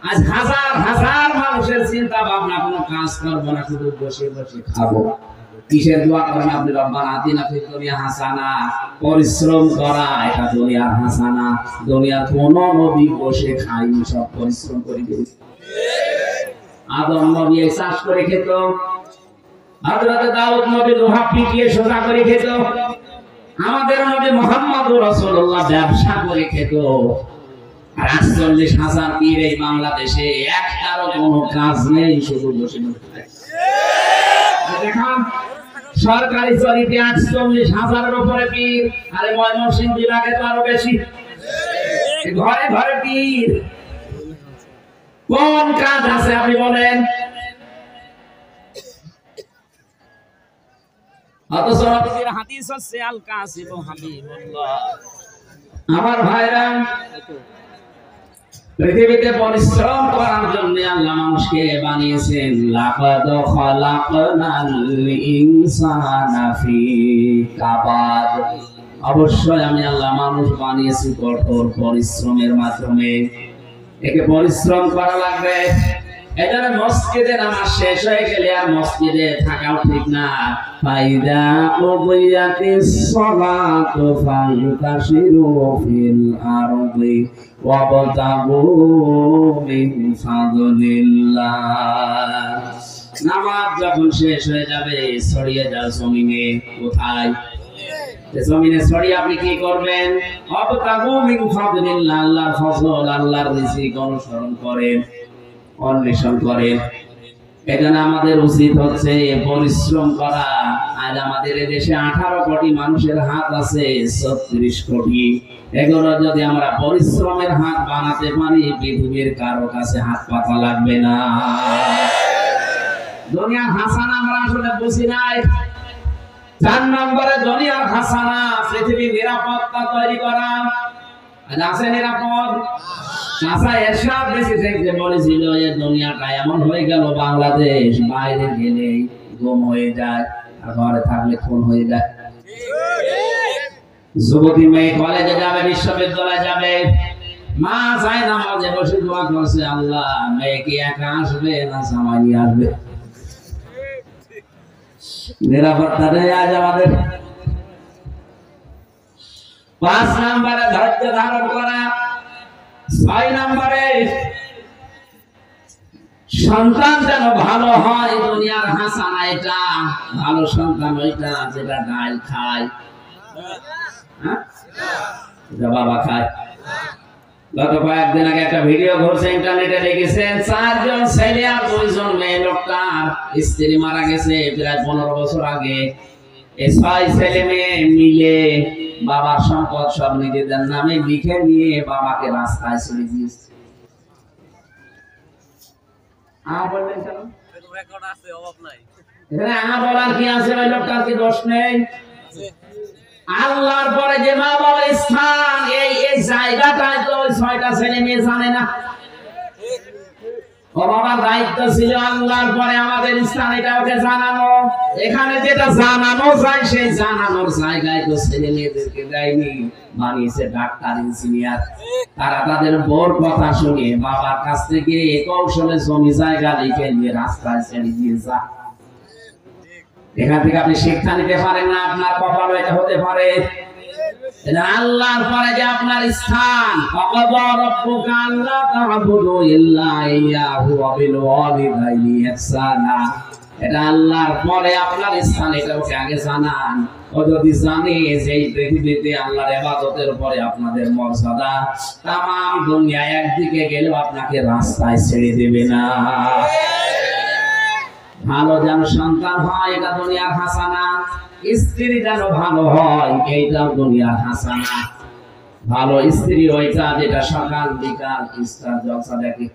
আজ হাজার হাজার মানুষের চিন্তা ভাবনা, কোনো কাজ করবো না, শুধু বসে বসে খাবো। কিসের দোয়া করেন আপনি? রব্বানা আতিনা ফিদ দুনিয়া হাসানা। পরিশ্রম করা এটা দুনিয়ার হাসানা। দুনিয়ার কোন নবী বসে খায়নি, সব পরিশ্রম করে দিয়েছে। আদম নবী চাষ করে খেত, হযরত দাউদ নবী লোহা পিটিয়ে সোজা করে খেত, আমাদের নবী মুহাম্মদুর রাসূলুল্লাহ ব্যবসা করে খেত। আর ৪৮,০০০ পীর এই বাংলাদেশে একটারও কোনো কাজ নেই, শুধু বসে বসে। দেখুন সরকারি চরিতে ৪৮,০০০-এর উপরে পীর, আরে ময়মনসিংহ বিভাগে তো আরো বেশি। ঘরে ঘরে পীর, কোন কাজ আছে আপনি বলেন? অথচ নবীর হাদিস হচ্ছে আল কাসিব হাবিবুল্লাহ। আমার ভাইরা, পৃথিবীতে পরিশ্রম করার জন্য আল্লাহ মানুষকে বানিয়েছেন। লাকাদ খালাকনাল ইনসানা ফি কাবাদ। অবশ্যই আমি আল্লাহ মানুষ বানিয়েছি কঠোর পরিশ্রমের মাধ্যমে। একে পরিশ্রম করা লাগবে। এজন্য মসজিদে নামাজ শেষ হয়ে গেলে আর মসজিদে থাকাও ঠিক না। ফাইদা কুদিয়াতিস সালাতু ফান্তাশিরু ফিল আরদি ওয়াবতাগু মিন ফাদলিল্লাহ। নামাজ যখন শেষ হয়ে যাবে, ছড়িয়ে যাও জমিনে। কোথায়? জমিনে ছড়িয়ে আপনি কি করবেন? ওয়াবতাগু মিন ফাদলিল্লাহ, আল্লাহর ফজল, আল্লাহর রিজিক অনুসরণ করেন, অন্বেষণ করেন। এখানে আমাদের উচিত হচ্ছে পরিশ্রম করা। আজ আমাদের দেশে 18 কোটি মানুষের হাত আছে, 36 কোটি। এগুলো যদি আমরা পরিশ্রমের হাত বানাতে পারি, পৃথিবীর কারো কাছে হাত পাতা লাগবে না। দুনিয়ার হাসানা আমরা আসলে বুঝি নাই। 4 নম্বরে দুনিয়ার হাসানা, পৃথিবীর নিরাপত্তা তৈরি করা। আজ আছে নিরাপদ? চাচা এরশাদ বেশি থেকে বলেছিল, এই দুনিয়াটা এমন হয়ে গেল, বাংলাদেশ বাইরে গেলে গুম হয়ে যায়, আর ঘরে থাকলে খুন হয়ে যায়। যুবতী মেয়ে কলেজে যাবে, বিশ্ববিদ্যালয়ে যাবে, মা চায় নামাজে বসে দোয়া করছে, আল্লাহ মেয়ে কি একা আসবে না জামাই নিয়ে আসবে? নিরাপত্তা নেই আজ আমাদের। 5 নম্বরে ধৈর্য ধারণ করা। 6 নম্বরে সন্তান যেন ভালো হয়, দুনিয়ার হাসানা এটা। ভালো সন্তান ওইটা যেটা ডাল খায়, বাবা খায়। গত কয়েকদিন আগে একটা ভিডিও ঘুরছে ইন্টারনেটে, দেখেছেন 4 জন ছেলে আর 2 জন মেয়ে। লোকটার স্ত্রী মারা গেছে প্রায় 15 বছর আগে। এই 6 ছেলে মেয়ে মিলে বাবার সম্পদ সব নিজেদের নামে লিখে নিয়ে বাবাকে রাস্তায় ছেড়ে দিয়েছে। বললেন কেন? এখানে বলার কি আছে? ওই লোকটার কি দোষ নেই? আল্লাহর পরে যে মা বাবার স্থান, এই জায়গাটায় তো ওই 6টা ছেলে মেয়ে জানে না। ও বাবার দায়িত্ব ছিল আল্লাহর পরে আমাদের স্থান এটা ওকে জানানো। এখানে যেটা জানানো যায়, সেই জানানোর জায়গায় তো ছেলে মেয়েদেরকে দেয়নি, বানিয়েছে ডাক্তার, ইঞ্জিনিয়ার। তারা তাদের বড় কথা শুনে বাবার কাছ থেকে কৌশলে জমি জায়গা লিখে নিয়ে রাস্তায় ছেড়ে দিয়ে যা। এখান থেকে আপনি শিক্ষা নিতে পারেন না, আপনার কপাল এটা হতে পারে। আল্লাহর পরে যে আপনার স্থান, ওয়াকাদা রাব্বুকা আল্লা তা'বুদু ইল্লা ইয়্যাহু ওয়া বিল ওয়ালিদাইনি ইহসানা। এটা আল্লাহর পরে আপনার স্থান, এটা ওকে আগে জানান। ও যদি জানে যে এই পৃথিবীতে আল্লাহর ইবাদতের পরে আপনাদের মর্যাদা, তামাম দুনিয়া একদিকে গেলেও আপনাকে রাস্তায় ছেড়ে দেবে না। ভালো যেন সন্তান হয়, এটা দুনিয়ার হাসানা। স্ত্রী যেন ভালো হয়, এইটাও দুনিয়ার হাসানা। ভালো স্ত্রী ওইটা যেটা সকাল বিকাল ইস্তার জলসা দেখে।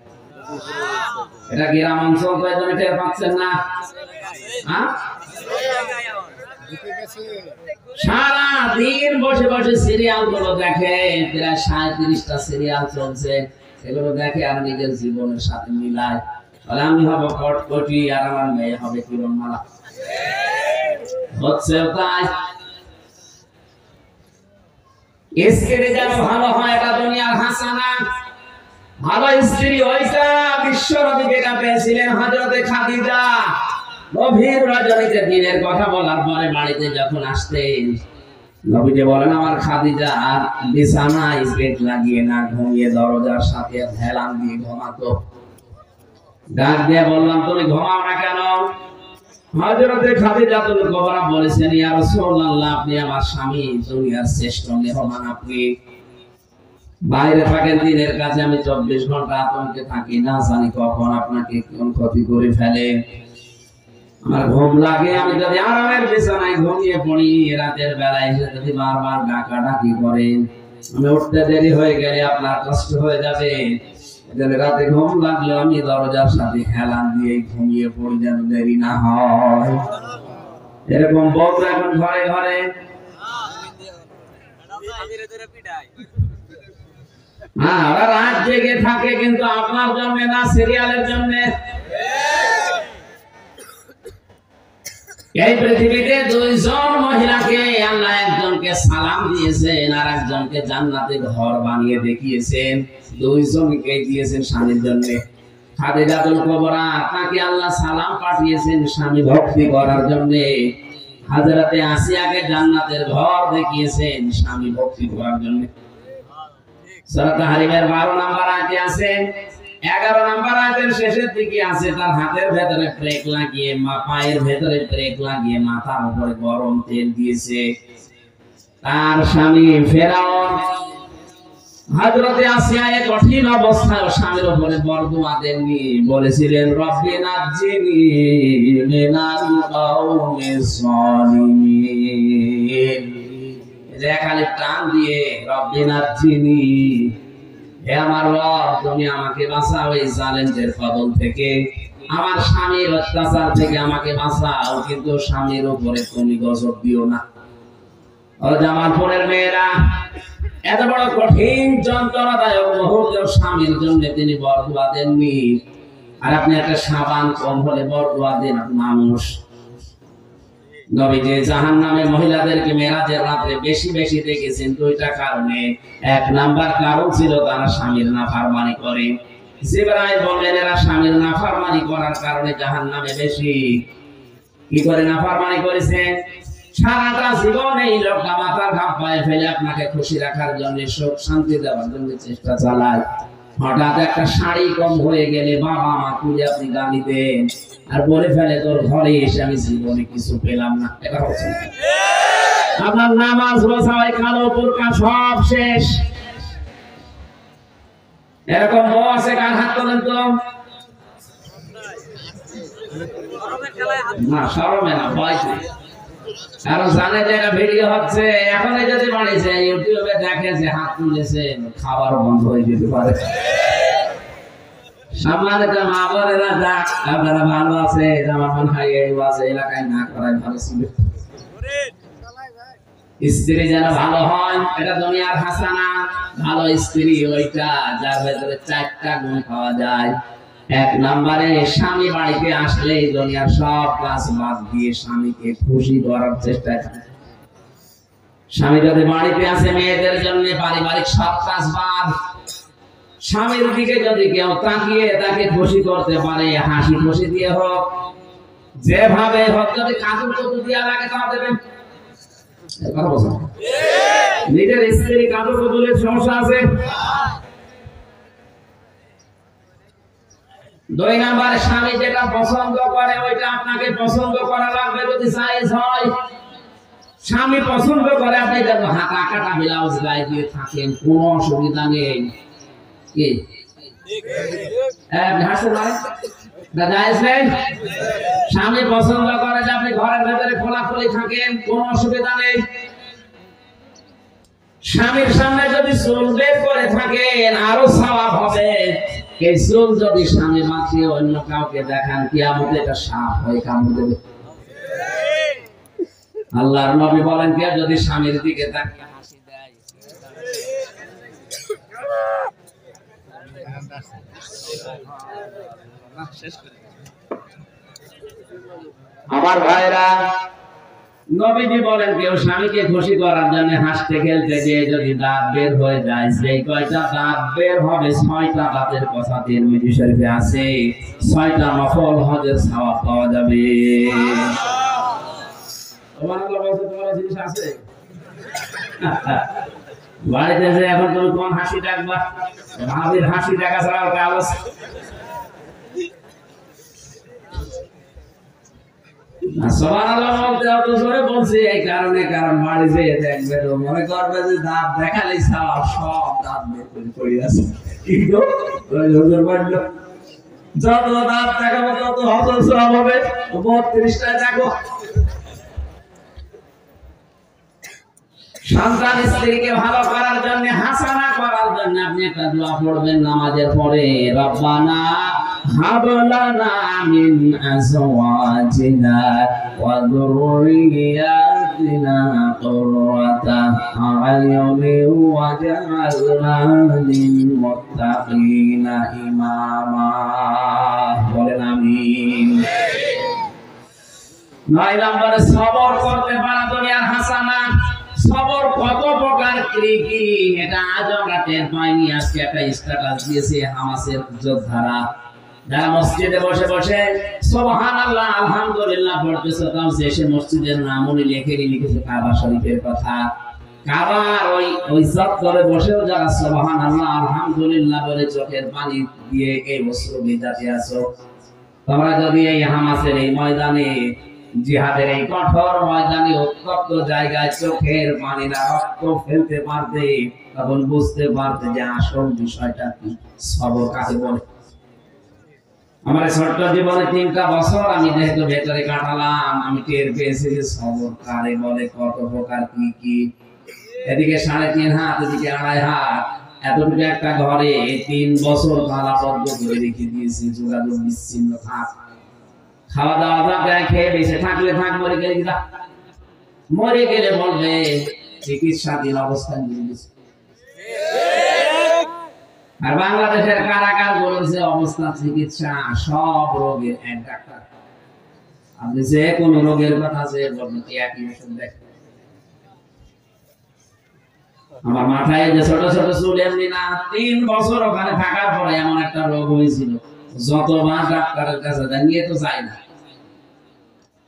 এটা গ্রাম অঞ্চল তো এজন্য টের পাচ্ছেন না। সারা দিন বসে বসে সিরিয়াল গুলো দেখে, প্রায় 37টা সিরিয়াল চলছে। এগুলো দেখে আর নিজের জীবনের সাথে মিলায়। আমি হব কটকটি আর আমার মেয়ে হবে কিরণমালা। হচ্ছে তাই। স্ত্রী যেন ভালো হয়, এটা দুনিয়ার হাসানা। ভালো স্ত্রী ওইটা বিশ্ব নবী যেটা পেয়েছিলেন হযরতে খাদিজা গভীর রজনীতে দিনের কথা বলার পরে বাড়িতে যখন আসতেন নবীজি বলেন আমার খাদিজা বিছানায় বেড লাগিয়ে না ঘুমিয়ে দরজার সাথে হেলান দিয়ে ঘুমাতো। ডাক দিয়ে বললাম তুমি ঘুমাও না কেন? হযরতে খাদিজা কুবরা বলেছেন ইয়া রাসূলুল্লাহ আপনি আমার স্বামী, দুনিয়ার শ্রেষ্ঠ মেহমান আপনি। বাইরে থাকেন দিনের কাছে, আমি 24 ঘন্টা আতঙ্কে থাকি, না জানি কখন আপনাকে কোন ক্ষতি করে ফেলে। আমার ঘুম লাগে, আমি যদি আরামের বিছানায় ঘুমিয়ে পড়ি রাতের বেলায় যদি বারবার ডাকাডাকি করে আমি উঠতে দেরি হয়ে গেলে আপনার কষ্ট হয়ে যাবে। এজন্য রাতে ঘুম লাগলে আমি দরজার সাথে হেলান দিয়ে ঘুমিয়ে পড়ি যেন দেরি না হয়। এরকম বউ এখন ঘরে ঘরে। হ্যাঁ, ওরা রাত জেগে থাকে কিন্তু আপনার জন্য না, সিরিয়ালের জন্য। এই পৃথিবীতে দুইজন মহিলাকে আল্লাহ একজনকে সালাম দিয়েছেন আর একজনকে জান্নাতে ঘর বানিয়ে দেখিয়েছেন। দুইজনকে দিয়েছেন স্বামীর জন্য। খাদিজাতুল কুবরা তাকে আল্লাহ সালাম পাঠিয়েছেন স্বামী ভক্তি করার জন্য। হযরতে আসিয়াকে জান্নাতের ঘর দেখিয়েছেন স্বামী ভক্তি করার জন্য। সূরা তাহরিমের 12 নম্বর আয়াতে আছে, 11 নম্বর আয়াতের শেষের দিকে আছে তার হাতের ভেতরে ব্রেক লাগিয়ে পায়ের ভেতরে ব্রেক লাগিয়ে মাথার উপরে গরম তেল দিয়েছে। তার স্বামী ফেরাউন হযরতে আসিয়া এক কঠিন অবস্থায় স্বামীর উপরে বরদুয়া দেননি, বলেছিলেন রব্বি নাজ্জিনি মিনাল কওমিস সালিমিন। যে খালি টান দিয়ে রব্বি নাজ্জিনি, হে আমার রব তুমি আমাকে বাঁচাও এই জালেমদের কবল থেকে, আমার স্বামীর অত্যাচার থেকে আমাকে বাঁচাও, কিন্তু স্বামীর উপরে তুমি গজব দিও না। ও জামালপুরের মেয়েরা, এত বড় কঠিন যন্ত্রণাদায়ক মুহূর্ত স্বামীর জন্য তিনি বরদুয়া দেননি, আর আপনি একটা সাবান কম হলে বরদুয়া দেন মানুষ। নবীজি জাহান্নামে মহিলাদেরকে মেরাজের রাতে বেশি বেশি দেখেছেন দুইটা কারণে। এক নাম্বার কারণ ছিল তারা স্বামীর নাফরমানি করে। জিবরাইল বললেন এরা স্বামীর নাফরমানি করার কারণে জাহান্নামে বেশি। কি করে নাফরমানি করেছে? সারাটা জীবন এই লোকটা মাথার ঘাম পায়ে ফেলে আপনাকে খুশি রাখার জন্য, সুখ শান্তি দেওয়ার জন্য চেষ্টা চালায়। হঠাৎ একটা শাড়ি কম হয়ে গেলে বাবা মা তুলে আপনি গালি দেন আর বলে ফেলে তোর ঘরে এসে আমি জীবনে কিছু পেলাম না। এটা হচ্ছে আপনার নামাজ রোজা ওই কালো বোরকা সব শেষ। এরকম বউ আছে, কার হাত তোলেন তো? না, শরমে না, ভয় নেই। কারণ জানে যে এটা ভিডিও হচ্ছে, এখন যদি বাড়িছে ইউটিউবে দেখে যে হাত তুলেছে, খাবার বন্ধ হয়ে যেতে পারে। সম্মানিত মা বোনেরা, যাক আপনারা ভালো আছে, আমার মনে হয় এই আছে এলাকায় না করাই ভালো ছিল। স্ত্রী যেন ভালো হয়, এটা দুনিয়ার হাসানা। ভালো স্ত্রী ওইটা যার ভেতরে 4টা গুণ পাওয়া যায়। এক নম্বরে স্বামী বাড়িতে আসলে দুনিয়ার সব কাজ বাদ দিয়ে স্বামীকে খুশি করার চেষ্টা করে। স্বামী যদি বাড়িতে আসে মেয়েদের জন্য পারিবারিক সব কাজ বাদ, স্বামীর দিকে যদি কেউ তাকিয়ে তাকে খুশি করতে পারে, হাসি খুশি দিয়ে হোক, যেভাবে হোক, যদি কাজুর কত দিয়া লাগে তা দেবেন। নিজের স্ত্রী কাজুর কতুলের সমস্যা আছে। 2 নম্বরে স্বামী যেটা পছন্দ করে ওইটা আপনাকে পছন্দ করা লাগবে যদি জায়েজ হয়। স্বামী পছন্দ করে আপনি যত হাতা কাটা ব্লাউজ গায়ে দিয়ে থাকেন, কোনো অসুবিধা নেই। কি স্বামী পছন্দ করে যে আপনি ঘরের ভেতরে খোলাখুলি থাকেন, কোনো অসুবিধা নেই। স্বামীর সামনে যদি চুল বের করে থাকেন আরো সওয়াব হবে। এই চুল যদি স্বামী মাখিয়ে অন্য কাউকে দেখান, কিয়ামতে এটা সাপ হয়ে কামড় দেবে। আল্লাহর নবী বলেন কেউ যদি স্বামীর দিকে তাকিয়ে হাসি দেয়, আমার ভাইরা নবীজি বলেন কেউ স্বামীকে খুশি করার জন্য হাসতে খেলতে গিয়ে যদি দাঁত বের হয়ে যায়, সেই কয়টা দাঁত বের হবে 6টা দাঁতের কথা তিরমিজি শরীফে আছে, 6টা নফল হজের সওয়াব পাওয়া যাবে। সুবহানাল্লাহ বলতে তোমার জিনিস আছে বাড়িতে যে এখন তুমি কোন হাসি ডাকবা? ভাবির হাসি ডাকা ছাড়া আর কাজ আছে? সুবহানাল্লাহ বলতে অত জোরে বলছি এই কারণে, কারণ বাড়ি যেয়ে দেখবে মনে করবে যে দাঁত দেখালেই সব দাঁত বের করে পড়ে আছে। কি গো হুজুর বলল যত দাঁত দেখাবো তত হজর সওয়াব হবে। 32টা দেখো। সন্তান স্ত্রীকে ভালো করার জন্য, হাসানা করার জন্য আপনি একটা দোয়া পড়বেন নামাজের পরে, রব্বানা হাব লানা মিন আজওয়াজিনা ওয়া যুররিয়াতিনা কুররাতা আ'য়ুনিন ওয়াজআলনা লিল মুত্তাকিনা ইমামা। বলেন আমিন। 9 নম্বরে সবর করতে পারা দুনিয়ার হাসানা। সবর কত প্রকার কি কি এটা আজ আমরা টের পাইনি। আজকে একটা স্ট্যাটাস দিয়েছে হামাসের যোদ্ধারা, যারা মসজিদে বসে বসে সুবহানাল্লাহ আলহামদুলিল্লাহ পড়তেছে, তাও শেষে মসজিদের নামও লিখেছে কাবা শরীফের কথা। কাবার ওই চত্বরে বসেও যারা সুবহানাল্লাহ আলহামদুলিল্লাহ বলে চোখের পানি দিয়ে এই বস্ত্র ভিজাতে আছো, তোমরা যদি এই হামাসের এই ময়দানে, জিহাদের এই কঠোর ময়দানে উত্তপ্ত জায়গায় চোখের পানি না রক্ত ফেলতে পারতে, তখন বুঝতে পারতে যে আসল বিষয়টা কি, সবর কাকে বলে। আমার ছোট্ট জীবনে 3টা বছর আমি যেহেতু ভেতরে কাটালাম, আমি টের পেয়েছি যে সবর কারে বলে, কত প্রকার কি কি। এদিকে 3.5 হাত, এদিকে 2.5 হাত, এতটুকু একটা ঘরে 3 বছর তালাবদ্ধ করে রেখে দিয়েছি, যোগাযোগ বিচ্ছিন্ন থাক। খাওয়া দাওয়া জায়গায় খেয়ে বেঁচে থাকলে থাক, মরে গেলে বলবে চিকিৎসাধীন অবস্থায় নিয়ে গেছে। আর বাংলাদেশের কারাগার বলেছে অবস্থা চিকিৎসা সব রোগের এক ডাক্তার। আপনি যে কোন রোগের কথা যে বলবেন একই ওষুধ দেখ। আমার মাথায় যে ছোট ছোট চুল এমনি না, 3 বছর ওখানে থাকার পরে এমন একটা রোগ হয়েছিল, যতবার ডাক্তারের কাছে নিয়ে তো যাই না।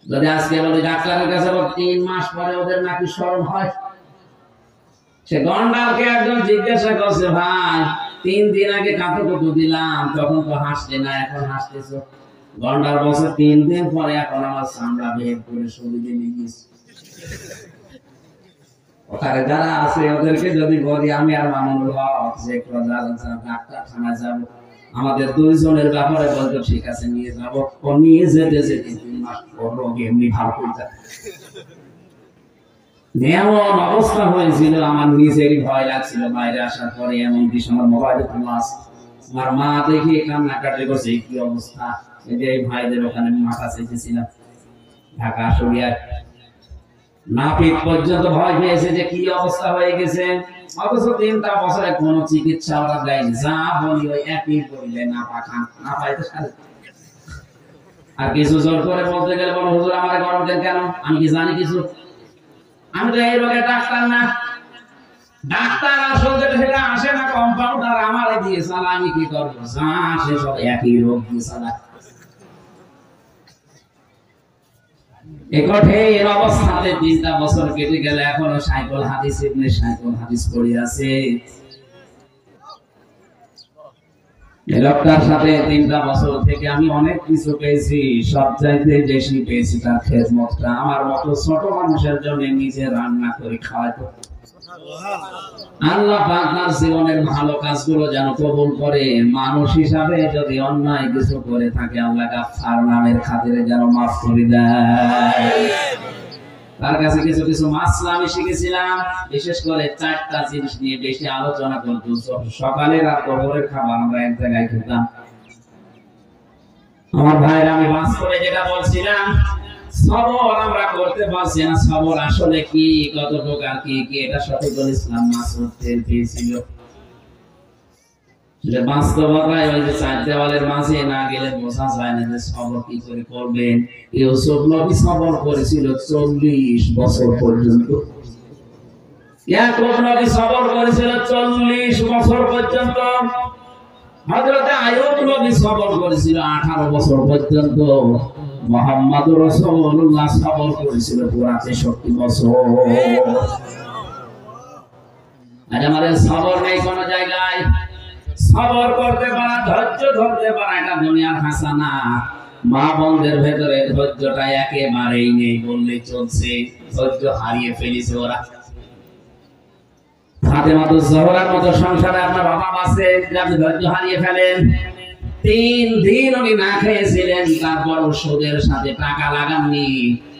যদি আজকে বলি ডাক্তারের কাছে 3 মাস পরে ওদের নাকি শরম হয়। সে গন্ডারকে একজন জিজ্ঞাসা করছে, ভাই 3 দিন আগে কাঁথে কত দিলাম, তখন তো হাসলে না, এখন হাসতেছো। গন্ডার বছর 3 দিন পরে এখন আমার চামড়া বের করে শরীরে নিয়ে গেছে। ওখানে যারা আছে ওদেরকে যদি বলি আমি আর মামুনুল হক যে ডাক্তার খানায় যাবো, আমাদের 2 জনের ব্যাপারে বলতো ঠিক আছে নিয়ে যাবো, ও নিয়ে যেতে যেতে 3 মাস পর রোগ এমনি ভালো হয়ে যায়। এমন অবস্থা হয়েছিল আমার নিজেরই ভয় লাগছিল বাইরে আসার পরে। এমন কি আমার মোবাইলে ক্লাস, আমার মা দেখে কান্নাকাটি করছে, কি অবস্থা। এই ভাইদের ওখানে মাথা চেয়েছিলাম ঢাকা শরিয়ায়, নাপিত পর্যন্ত ভয় পেয়েছে যে কি অবস্থা হয়ে গেছে। অথচ 3টা বছরে কোন চিকিৎসা ওরা দেয়নি, যা বলি ওই একই বললে না পাখান না পাইতে সারে। আর কিছু জোর করে বলতে গেলে বলো হুজুর আমারে গরম দেন কেন, আমি কি জানি কিছু? আমি তো এই রোগের ডাক্তার না। ডাক্তার আসলে সেটা আসে না, কম্পাউন্ডার আমারে দিয়ে চালা, আমি কি করবো? যা আসে সব একই রোগ দিয়ে চালা। এই কঠিন অবস্থাতে 3টা বছর কেটে গেল, এখনো সাইকেল হাদিস ইবনে সাইকেল হাদিস পড়ে আছে। এই লোকটার সাথে 3টা বছর থেকে আমি অনেক কিছু পেয়েছি, সবচাইতে বেশি পেয়েছি তার খেদমতটা। আমার মতো ছোট মানুষের জন্য নিজে রান্না করে খাওয়াতো। আল্লাহ পাক তার জীবনের ভালো কাজগুলো যেন কবুল করে। মানুষ হিসাবে যদি অন্যায় কিছু করে থাকে, আল্লাহ গাফফার নামের খাতিরে যেন মাফ করে দেয়। তার কাছে কিছু কিছু মাসলা আমি শিখেছিলাম, বিশেষ করে 4টা জিনিস নিয়ে বেশি আলোচনা করত। সকালের আর দুপুরের খাবার আমরা এক জায়গায় খেতাম। আমার ভাইরা, আমি বাস করে যেটা বলছিলাম, সবর আমরা করতে পারছি না। সবর আসলে কি, কত প্রকার কি কি, এটা শফিকুল ইসলাম মাসুদ টের পেয়েছিল। বাস্তবতায় ওই যে চার দেওয়ালের মাঝে না গেলে বোঝা যায় না যে সবর কি করে করবেন। ইউসুফ নবী সবর করেছিল 40 বছর পর্যন্ত। ইয়াকুব নবী সবর করেছিল 40 বছর পর্যন্ত। হযরত আইয়ুব নবী সবর করেছিল 18 বছর পর্যন্ত। মুহাম্মদুর রাসূলুল্লাহ সবর করেছিল পুরা 63 বছর। আজ আমাদের সবর নেই কোন জায়গায়। সবর করতে পারা, ধৈর্য ধরতে পারা এটা দুনিয়ার হাসানা। মা বোনদের ভেতরে ধৈর্যটা একেবারেই নেই বললে চলছে। ধৈর্য হারিয়ে ফেলেছে ওরা। ফাতেমাতুজ জোহরার মতো সংসারে আপনার অভাব আছে, আপনি ধৈর্য হারিয়ে ফেলেন। 3 দিন উনি না খেয়েছিলেন, তারপর সুদের সাথে টাকা লাগাননি।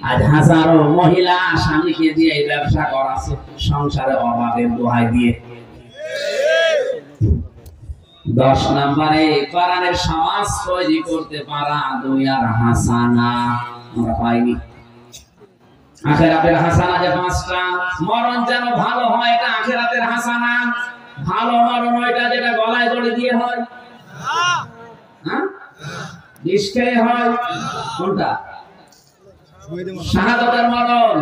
আজ হাজারো মহিলা স্বামীকে দিয়ে এই ব্যবসা করাচ্ছে সংসারে অভাবের দোহাই দিয়ে। 10 নম্বরে কোরআনের সমাজ তৈরি করতে পারা দুনিয়ার হাসানা আমরা পাইনি। আখিরাতের হাসানা যে 5টা, মরণ যেন ভালো হয় এটা আখিরাতের হাসানা। ভালো মরণ ওইটা যেটা গলায় দড়ি দিয়ে হয়, হ্যাঁ বিষ খেয়ে হয়। কোনটা? শাহাদাতের মরণ।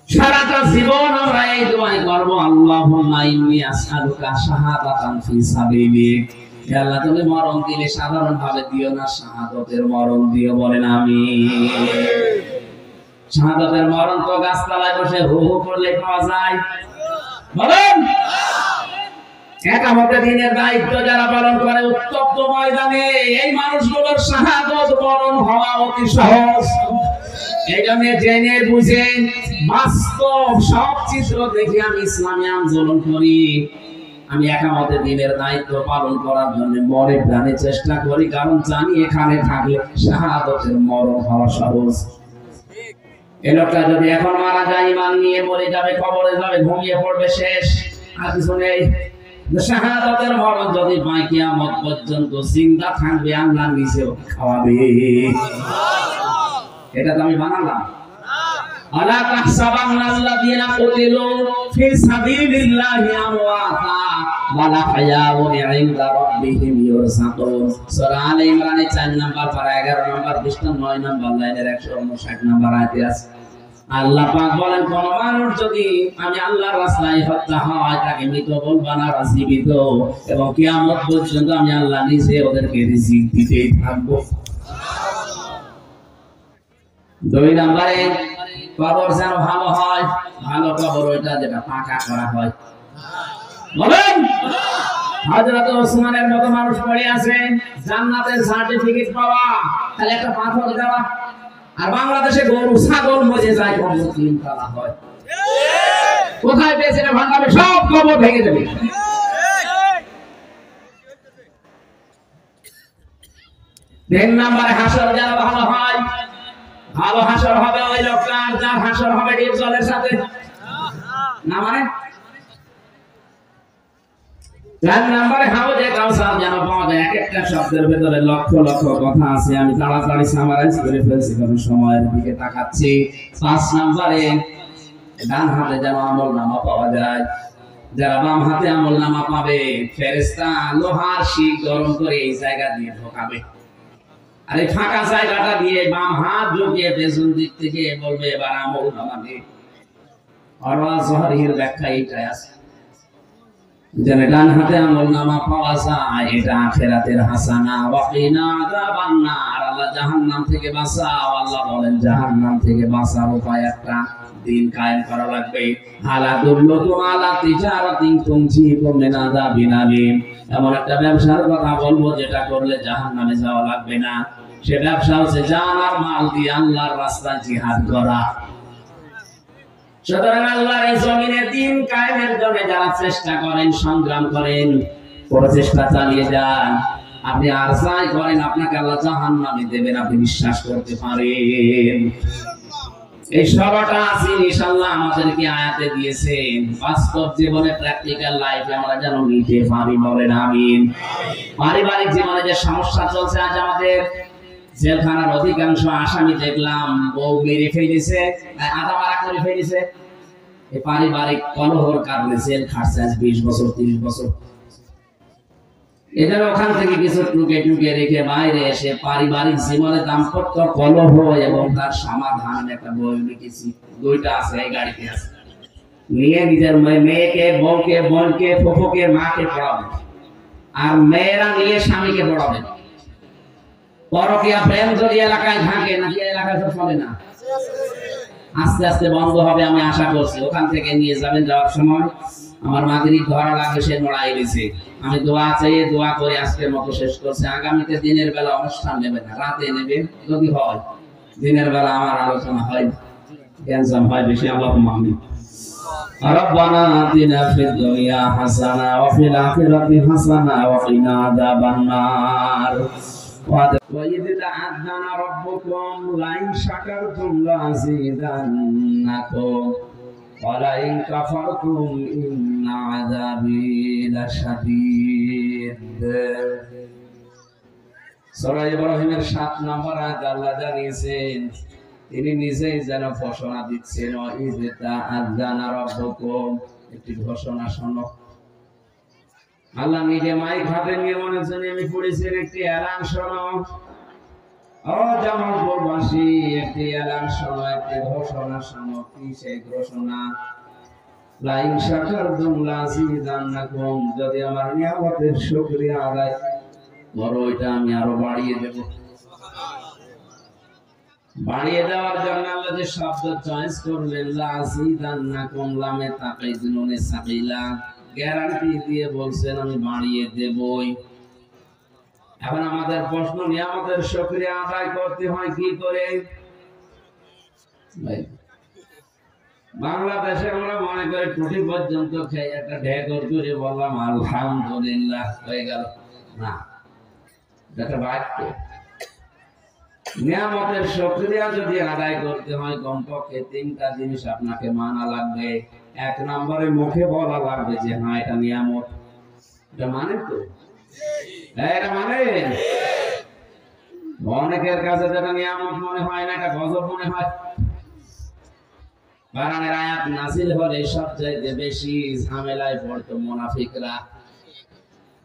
সারাটা জীবন আমরা এই দোয়াই করব, আল্লাহুম্মা ইন্নী আসআলুকা শাহাদাতান ফি সাবিলিক। হে আল্লাহ, তুমি মরণ দিলে সাধারণ ভাবে দিও না, শাহাদাতের মরণ দিও। বলেন আমিন। শাহাদাতের মরণ তো গাছতলায় বসে হু হু করলে পাওয়া যায়। বলেন একামতে দিনের দায়িত্ব যারা পালন করে উত্তপ্ত ময়দানে, এই মানুষগুলোর শাহাদাত মরণ হওয়া অতি সহজ। এই জন্য জেনে বুঝে বাস্তব সব চিত্র দেখে আমি ইসলামী আন্দোলন করি। আমি একামতে দিনের দায়িত্ব পালন করার জন্য মরে প্রাণে চেষ্টা করি, কারণ জানি এখানে থাকলে শাহাদাতের মরণ হওয়া সহজ। এই লোকটা যদি এখন মারা যায়, ইমান নিয়ে মরে যাবে, কবরে যাবে, ঘুমিয়ে পড়বে, শেষ। আর কিছু নেই। শাহাদাতের মরণ যদি পায়, কিয়ামত পর্যন্ত জিন্দা থাকবে, আল্লাহ নিজেও খাওয়াবে। এটা তো আমি বানালাম। আলা তাহসাবান্নাল্লাযীনা কুতিলু ফি সাবিলিল্লাহি আমওয়াতা ওয়ালা হায়াউন ইনদা রাব্বিহিম ইউরযাকুন। সূরা আলে ইমরানের 4 নাম্বার পারা 11 নাম্বার পৃষ্ঠা 9 নাম্বার লাইনের 159 নাম্বার আয়াতে আছে। আল্লাহ পাক বলেন, কোন মানুষ যদি আমি আল্লাহর রাস্তায় হত্যা হয়, তাকে মৃত বলবা না, জীবিত, এবং কিয়ামত পর্যন্ত আমি আল্লাহ নিজে ওদেরকে রিজিক দিতেই থাকবো। 2 নম্বরে কবর যেন ভালো হয়। ভালো কবর ওইটা যেটা পাকা করা হয়। বলেন হযরত ওসমানের মতো মানুষ পড়ে আছে, জান্নাতের সার্টিফিকেট পাওয়া, তাহলে একটা পাথর দেওয়া। আর বাংলাদেশে গরু ছাগল মজে যায়, কবর 3 তলা হয়। কোথায় পেয়েছে না ভাঙাবে, সব কবর ভেঙে দেবে। তিন নম্বরে হাসর যেন ভালো হয়। ভালো হাসর হবে ওই লোকটার যার হাসর হবে ডিপ জলের সাথে, না মানে 4 নম্বরে হাউজে কাউসার যেন পাওয়া যায়। এক একটা শব্দের ভিতরে লক্ষ লক্ষ কথা আছে, আমি তাড়াতাড়ি সামারাইজ করে ফেলছি কারণ সময়ের দিকে তাকাচ্ছি। 5 নম্বরে ডান হাতে যেন আমলনামা পাওয়া যায়। যারা বাম হাতে আমলনামা পাবে, ফেরেশতা লোহার শিক গরম করে এই জায়গা দিয়ে ঢোকাবে। আর এই ফাঁকা জায়গাটা দিয়ে বাম হাত ঢুকিয়ে পেছন দিক থেকে বলবে, এবার আমলনামা দে। আর জহরির ব্যাখ্যা এইটাই আছে, যেন ডান হাতে আমলনামা পাওয়া যায়, এটা আখিরাতের হাসানা। ওয়াকিনা আযাবান নার, আল্লাহ জাহান্নাম থেকে বাঁচাও। আল্লাহ বলেন জাহান্নাম থেকে বাঁচার উপায় একটা, দিন কায়েম করা লাগবে। হালা দুল্লুকুম আলা তিজারাতিন তুনজিকুম মিন আযাবিন আলীম। এমন একটা ব্যবসার কথা বলবো যেটা করলে জাহান্নামে যাওয়া লাগবে না। সে ব্যবসা হচ্ছে জান আর মাল দিয়ে আল্লাহর রাস্তায় জিহাদ করা। সুতরাং আল্লাহর এই জমিনে দিন কায়েমের জন্য যারা চেষ্টা করেন, সংগ্রাম করেন, প্রচেষ্টা চালিয়ে যান, আপনি আর যাই করেন আপনাকে আল্লাহ জাহান্নামে দেবেন, আপনি বিশ্বাস করতে পারেন। এই সবটা জিনিস আল্লাহ আমাদেরকে আয়াতে দিয়েছেন, বাস্তব জীবনে প্র্যাকটিক্যাল লাইফে আমরা যেন নিতে পারি। বলেন আমিন। পারিবারিক জীবনে যে সমস্যা চলছে, আজ আমাদের জেলখানার অধিকাংশ আসামি দেখলাম বউ মেরে ফেলেছে, আধা মারা করে ফেলেছে। এই পারিবারিক কলহর কারণে জেল খাটছে আজ 20 বছর 30 বছর। এদের ওখান থেকে কিছু টুকে টুকে রেখে বাইরে এসে পারিবারিক জীবনে দাম্পত্য কলহ এবং তার সমাধান একটা বই লিখেছি, 2টা আছে এই গাড়িতে আছে। নিয়ে নিজের মেয়েকে, বউকে, বোনকে, ফুফুকে, মাকে পড়াবেন, আর মেয়েরা নিয়ে স্বামীকে পড়াবেন। পরকীয়া প্রেম যদি এলাকায় থাকে, নাকি এলাকায় তো চলে না, আস্তে আস্তে বন্ধ হবে আমি আশা করছি। ওখান থেকে নিয়ে যাবেন, যাওয়ার সময় আমার মাগরিব ধরা লাগবে, সে নড়াই দিয়েছে। আমি দোয়া চেয়ে দোয়া করে আজকের মতো শেষ করছি। আগামীতে দিনের বেলা অনুষ্ঠান নেবেন না, রাতে নেবেন যদি হয়। দিনের বেলা আমার আলোচনা হয়, ক্যান্সার হয় বেশি। আল্লাহুম্মা আমিন। ربنا آتنا في الدنيا حسنة وفي الآخرة حسنة وقنا عذاب النار وإذ تأذن ربكم لئن شكرتم لأزيدنكم ولئن كفرتم إن عذابي لشديد। সূরা ইব্রাহিমের 7 নম্বর আয়াত আল্লাহ জানিয়েছেন, তিনি নিজেই যেন ঘোষণা দিচ্ছেন, একটি ঘোষণা শোনো। আল্লাহ নিজে মাইক হাতে নিয়ে মনে হচ্ছে আমি পড়েছেন, একটি এলান শোনো। ও জামালপুরবাসী, একটি এলান শোনো, একটি ঘোষণা শোনো। কি সেই ঘোষণা? লাইন শাকারতুম লাযিদান্নাকুম, যদি আমার নিয়ামতের শুকরিয়া আদায় করো, এটা আমি আরো বাড়িয়ে দেব। বাড়িয়ে দেওয়ার জন্য আল্লাহ যে শব্দ চয়েস করলেন, লাযিদান্নাকুম, লামে তাকিদ নুনে সাকিলা, গ্যারান্টি দিয়ে বলছেন আমি বাড়িয়ে দেবই। এখন আমাদের প্রশ্ন, নিয়ামতের শুকরিয়া আদায় করতে হয় কি করে? বাংলাদেশে আমরা মনে করি টুটি পর্যন্ত খেয়ে একটা ঢেকর করে বললাম আলহামদুলিল্লাহ, হয়ে গেল না। এটা বাক্য। নিয়ামতের শুকরিয়া যদি আদায় করতে হয়, কমপক্ষে 3টা জিনিস আপনাকে মানা লাগবে। 1 নম্বরে মুখে বলা লাগবে যে হ্যাঁ এটা নিয়ামত। এটা মানে তো, এটা মানে অনেকের কাছে যেটা নিয়ামত মনে হয় না, এটা গজব মনে হয়। কোরআনের আয়াত নাযিল হলে সবচেয়ে বেশি ঝামেলায় পড়তো মুনাফিকরা।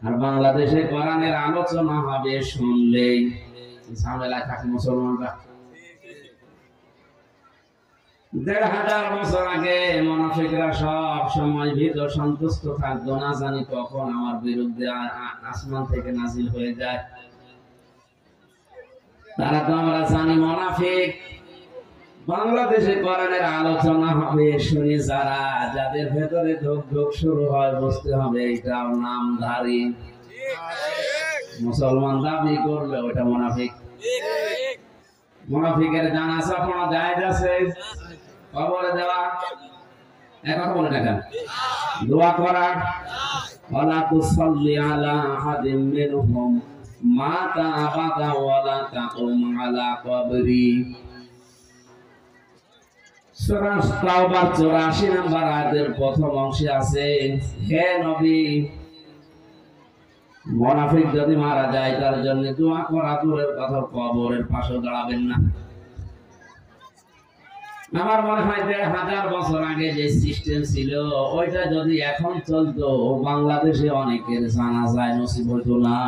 আর বাংলাদেশে কোরআনের আলোচনা হবে শুনলেই ঝামেলায় থাকে মুসলমানরা। 1500 বছর আগে মুনাফিকরা সব সময় ভীত সন্তুষ্ট থাকতো, না জানি কখন আমার বিরুদ্ধে আসমান থেকে নাজিল হয়ে যায়। তারা তো আমরা জানি মুনাফিক। বাংলাদেশে কোরআনের আলোচনা হবে শুনে যাদের ভেতরে ধুক ধুক শুরু হয়, বুঝতে হবে এটাও নামধারী মুসলমান দাবি করলে ওটা মুনাফিক। মুনাফিকের জানাজা পড়া জায়েজ আছে, কবরে দেওয়া কথা বলে না কেন, দোয়া করা, ওয়ালা তুসাল্লি আলা আহাদিন মিনহুম মাতা আবাদা ওয়ালা তাকুম আলা কবরি। সূরা তাওবার 84 নম্বর আয়াতের প্রথম অংশে আছে, হে নবী, মুনাফিক যদি মারা যায় তার জন্য দোয়া করা দূরের কথা, কবরের পাশে দাঁড়াবেন না। আমার মনে হয় 1500 বছর আগে যে সিস্টেম ছিল ওইটা যদি এখন চলতো, বাংলাদেশে অনেকের জানাজায় নসিব হতো না।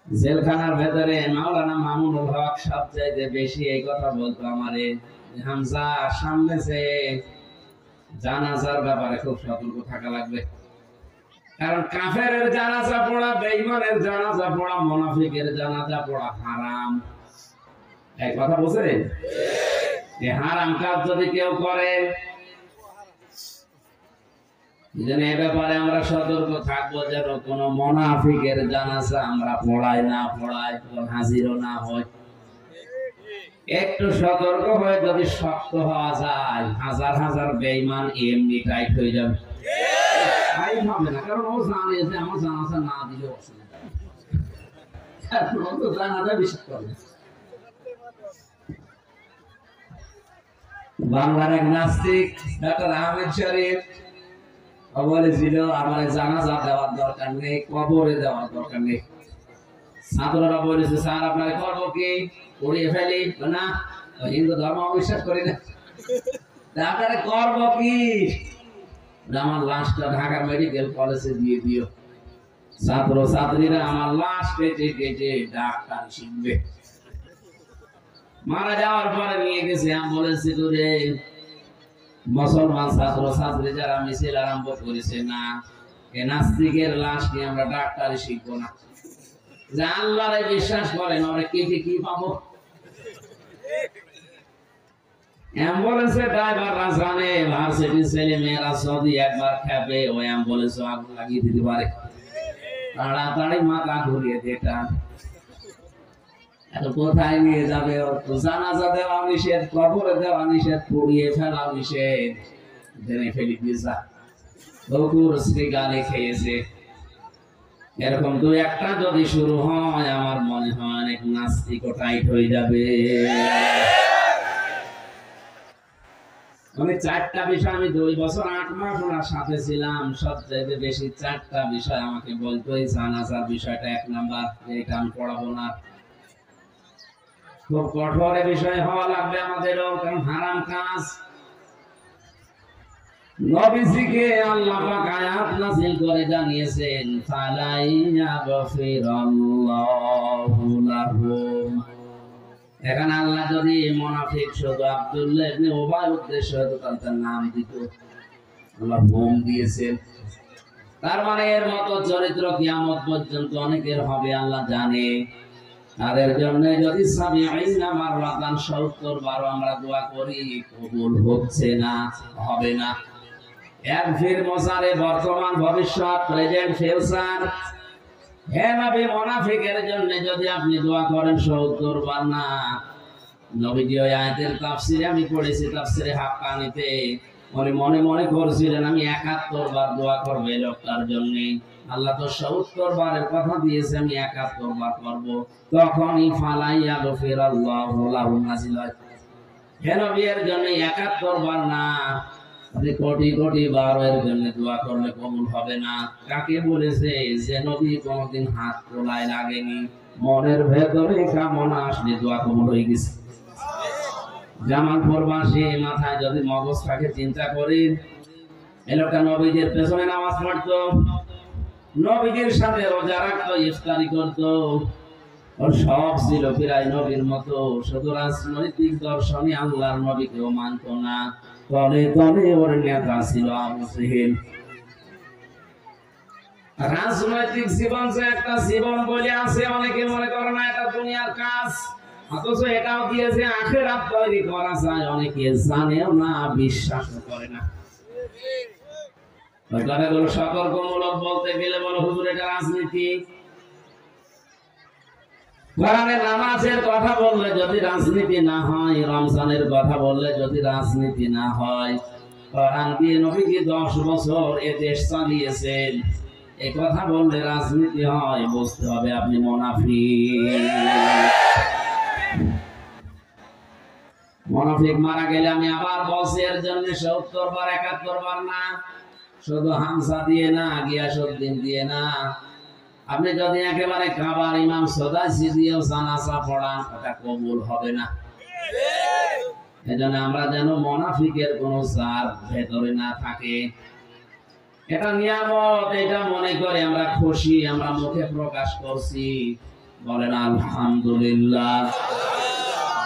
জেলখানার ভেতরে মাওলানা মামুনুল হক সবচাইতে বেশি এই কথা বলতো আমারে, হামজা সামনে যে জানাজার ব্যাপারে খুব সতর্ক থাকা লাগবে। কারণ কাফেরের জানাজা পড়া, বেঈমানের জানাজা পড়া, মুনাফিকের জানাজা পড়া হারাম। এই কথা বুঝছেন? এই হারাম কাজ যদি কেউ করে, এই ব্যাপারে আমরা সতর্ক থাকবো যেন কোন মুনাফিকের জানাজা আমরা পড়াই না, হাজিরও না হয়। একটু সতর্ক হয়ে যদি শক্ত হওয়া যায়, হাজার হাজার বেঈমান এমনি টাইট হয়ে যাবে। টাইট হবে না, কারণ ও জানে যে আমার জানাজা না দিলে অসুবিধা, এখন ও তো জানাজা বিশ্বাস করে। বাংলার এক নাস্তিক ডক্টর আহমেদ শরীফ বলেছিল আমার জানাজা দেওয়ার দরকার নেই, কবরে দেওয়ার দরকার নেই। ছাত্ররা বলেছে স্যার আপনাকে করবো কি, উড়িয়ে ফেলি না, হিন্দু ধর্ম বিশ্বাস করি না, আপনারা করবো কি? আমার লাশটা ঢাকা মেডিকেল কলেজে দিয়ে দিও, ছাত্র ছাত্রীরা আমার লাশ কেটে কেটে ডাক্তার শিখবে। মারা যাওয়ার পরে নিয়ে গেছে অ্যাম্বুলেন্সে করে। মুসলমান ছাত্র ছাত্রী যারা মিছিল আরম্ভ করেছে, না এ নাস্তিকের লাশ নিয়ে আমরা ডাক্তারি শিখবো না, যে আল্লাহরে বিশ্বাস করেন ওরা কেটে কি পাবো। অ্যাম্বুলেন্সের ড্রাইভাররা জানে ভার্সিটির ছেলে মেয়েরা যদি একবার খেপে ওই অ্যাম্বুলেন্সে আগুন লাগিয়ে দিতে পারে, তাড়াতাড়ি মাথা ঘুরিয়ে দেটা। কোথায় নিয়ে যাবে? জানাজা দেওয়া নিষেধ, কবরে দেওয়া নিষেধ, পুড়িয়ে ফেলা নিষেধ, জেনে ফেলি দিয়েছা বকুর শ্রীগালি খেয়েছে। এরকম দু একটা যদি শুরু হয় আমার মনে হয় অনেক নাস্তিক টাইট হয়ে যাবে। আমি 4টা বিষয়, আমি 2 বছর 8 মাস ওনার সাথে ছিলাম, সবচেয়ে বেশি 4টা বিষয় আমাকে বলতো। এই জানাজার বিষয়টা 1 নাম্বার, এটা আমি পড়াবো না, খুব কঠোর বিষয় হওয়া লাগবে আমাদেরও, কারণ হারাম কাজ। নবীজিকে আল্লাহ পাক আয়াত নাযিল করে জানিয়েছেন, ফালাইয়া গফিরাল্লাহু লাহুম। এখানে আল্লাহ যদি মুনাফিক শুধু আব্দুল্লাহ ইবনে উবাই উদ্দেশ্য হতো তার নাম দিত, আল্লাহ বোম দিয়েছেন। তার মানে এর মতো চরিত্র কিয়ামত পর্যন্ত অনেকের হবে আল্লাহ জানে। তাদের জন্য যদি 70 বার আমরা দোয়া করি, কবুল হচ্ছে না, হবে না। এক ফির মসারে বর্তমান ভবিষ্যৎ, প্রেজেন্ট ফিউচার। হে নবী, মুনাফিকের জন্য যদি আপনি দোয়া করেন 70 বার না। নবীজি ওই আয়াতের তাফসিরে আমি পড়েছি, তাফসিরে হাক্কানিতে উনি মনে মনে করছিলেন আমি 71 বার দোয়া করব এই লোকটার জন্য। আল্লাহ তো 70 বারের কথা দিয়েছে, আমি 71 বার করব। তখনই ফালাইয়া গফিরাল্লাহু লাহু নাযিল হয়। হে নবী, এর জন্য 71 বার না, আপনি কোটি কোটি বার এর জন্য দোয়া করলে কবুল হবে না। কাকে বলেছে? যে নবী কোনদিন হাত তোলায় লাগেনি, মনের ভেতরে কামনা আসলে দোয়া কবুল হয়ে গেছে। জামালপুর বাসী মাথায় যদি মগজ থাকে চিন্তা করেন, এই লোকটা নবীজির পেছনে নামাজ পড়তো, নবীজির সাথে রোজা রাখতো, ইফতারি করতো, ওর সব ছিল প্রায় নবীর মতো। শুধু রাজনৈতিক দর্শনে আল্লাহর নবীকেও মানতো না। তলে তলে ওর নেতা ছিল আবু জেহেল। রাজনৈতিক জীবন যে একটা জীবন বলে আছে, অনেকে মনে করে না এটা দুনিয়ার কাজ, অথচ এটাও দিয়েছে আখিরাত তৈরি করা যায়। অনেকে জানেও না, বিশ্বাসও করে না। কথাগুলো সতর্কমূলক বলতে গেলে বলো হুজুর এটা রাজনীতি। কোরআনে নামাজের কথা বললে যদি রাজনীতি না হয়, রমজানের কথা বললে যদি রাজনীতি না হয়, কোরআন দিয়ে নবীজি 10 বছর এ দেশ চালিয়েছেন, এই কথা বললে রাজনীতি হয়, বুঝতে হবে আপনি মুনাফিক। মুনাফিক মারা গেলে আমি আবার বলছি এর জন্য 70 বার 71 বার না, শুধু হামসা দিয়ে না, গিয়াসউদ্দিন দিয়ে না। আপনি যদি একেবারে কাবার ইমাম সদাসি দিয়েও জানাজা পড়ান, ওটা কবুল হবে না। এজন্য আমরা যেন মুনাফিকের কোনো জার ভেতরে না থাকে। এটা নিয়ামত, এটা মনে করে আমরা খুশি, আমরা মুখে প্রকাশ করছি, বলেন আলহামদুলিল্লাহ।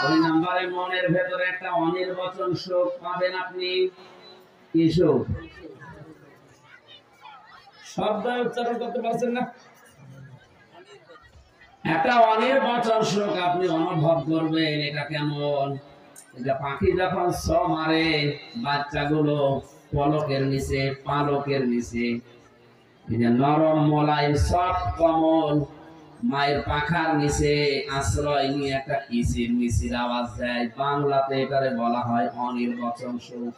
2 নম্বরে মনের ভেতরে একটা অনির্বচন শোক পাবেন আপনি। কি শোক? শব্দ উচ্চারণ করতে পারছেন না? একটা অনির্বচন শোক আপনি অনুভব করবেন। এটা কেমন? এটা পাখি যখন ছ মারে, বাচ্চাগুলো পলকের নিচে, পালকের নিচে, নরম মোলায়েম সফট কমল মায়ের পাখার নিচে আশ্রয় নিয়ে একটা কিচির মিচির আওয়াজ দেয়। বাংলাতে এটারে বলা হয় অনির্বচন শোক।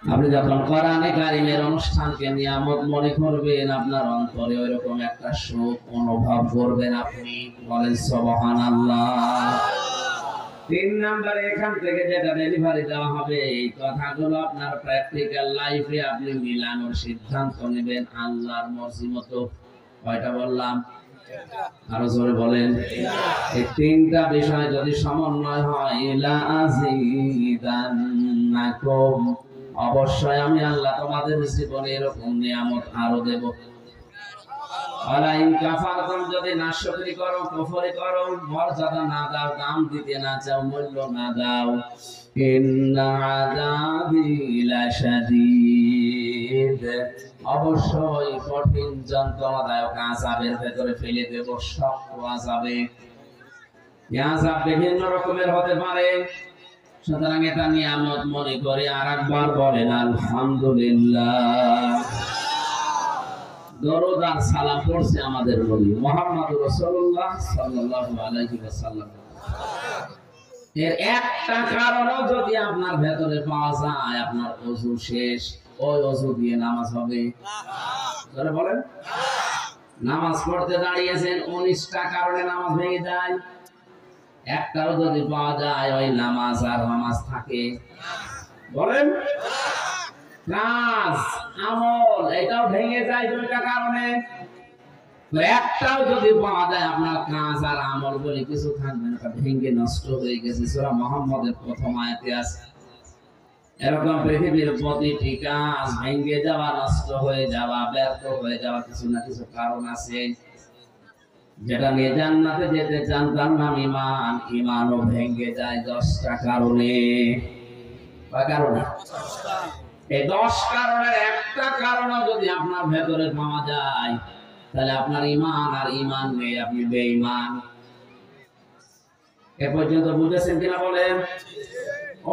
আপনি যখন কোরআনে কারিমের অনুষ্ঠানকে নিয়ামত মনে করবেন, আপনার অন্তরে ওইরকম একটা শোক অনুভব করবেন আপনি। বলেন সুবহানাল্লাহ। 3 নম্বরে এখান থেকে যেটা ডেলিভারি দেওয়া হবে, এই কথাগুলো আপনার প্র্যাকটিক্যাল লাইফে আপনি মিলানোর সিদ্ধান্ত নেবেন আল্লাহর মর্জি মতো। কয়টা বললাম? আরো জোরে বলেন। এই 3টা বিষয় যদি সমন্বয় হয়, লা আজিদান্নাকুম, অবশ্যই আমি আল্লাহ তোমাদের জীবনে এরকম নিয়ামত আরো দেব। আলাইন কাফারতুম, যদি নাশকরি করো, কুফরি করো, মর্যাদা না দাও, দাম দিতে না চাও, মূল্য না দাও, ইন্না আযাবি লাশাদীদ, অবশ্যই কঠিন যন্ত্রণাদায়ক আযাবের ভেতরে ফেলে দেব, শক্ত আযাবে। এই আযাব বিভিন্ন রকমের হতে পারে, সুতরাং এটা নিয়ামত মনে করে আরেকবার বলেন আলহামদুলিল্লাহ। দরুদ আর সালাম পড়ছে আমাদের নবী মুহাম্মদুর রাসূলুল্লাহ সাল্লাল্লাহু আলাইহি ওয়াসাল্লাম। এর একটা কারণও যদি আপনার ভেতরে পাওয়া যায়, আপনার ওযু শেষ, ওই ওযু দিয়ে নামাজ হবে। ধরে বলেন, নামাজ পড়তে দাঁড়িয়েছেন, 19টা কারণে নামাজ ভেঙে যায়, একটাও যদি পাওয়া যায়, ওই নামাজ আর নামাজ থাকে। বলেন, কাজ আমল এটাও ভেঙে যায় 2টা কারণে। একটাও যদি পাওয়া যায়, আপনার কাজ আর আমল বলে কিছু থাকবে না, ভেঙে নষ্ট হয়ে গেছে। সূরা মুহাম্মদের প্রথম আয়াতে আছে এরকম পৃথিবীর প্রতিটি কাজ ভেঙে যাওয়া, নষ্ট হয়ে যাওয়া, ব্যর্থ হয়ে যাওয়া কিছু না কিছু কারণ আছে। যেটা নিয়ে জান্নাতে যেতে চান তার নাম ঈমান, ঈমানও ভেঙে যায় 10টা কারণে। কয় কারণে? এই 10 কারণের একটা কারণও যদি আপনার ভেতরে পাওয়া যায়, তাহলে আপনার ঈমান আর ঈমান নেই, আপনি বেঈমান। এ পর্যন্ত বুঝেছেন কিনা বলেন?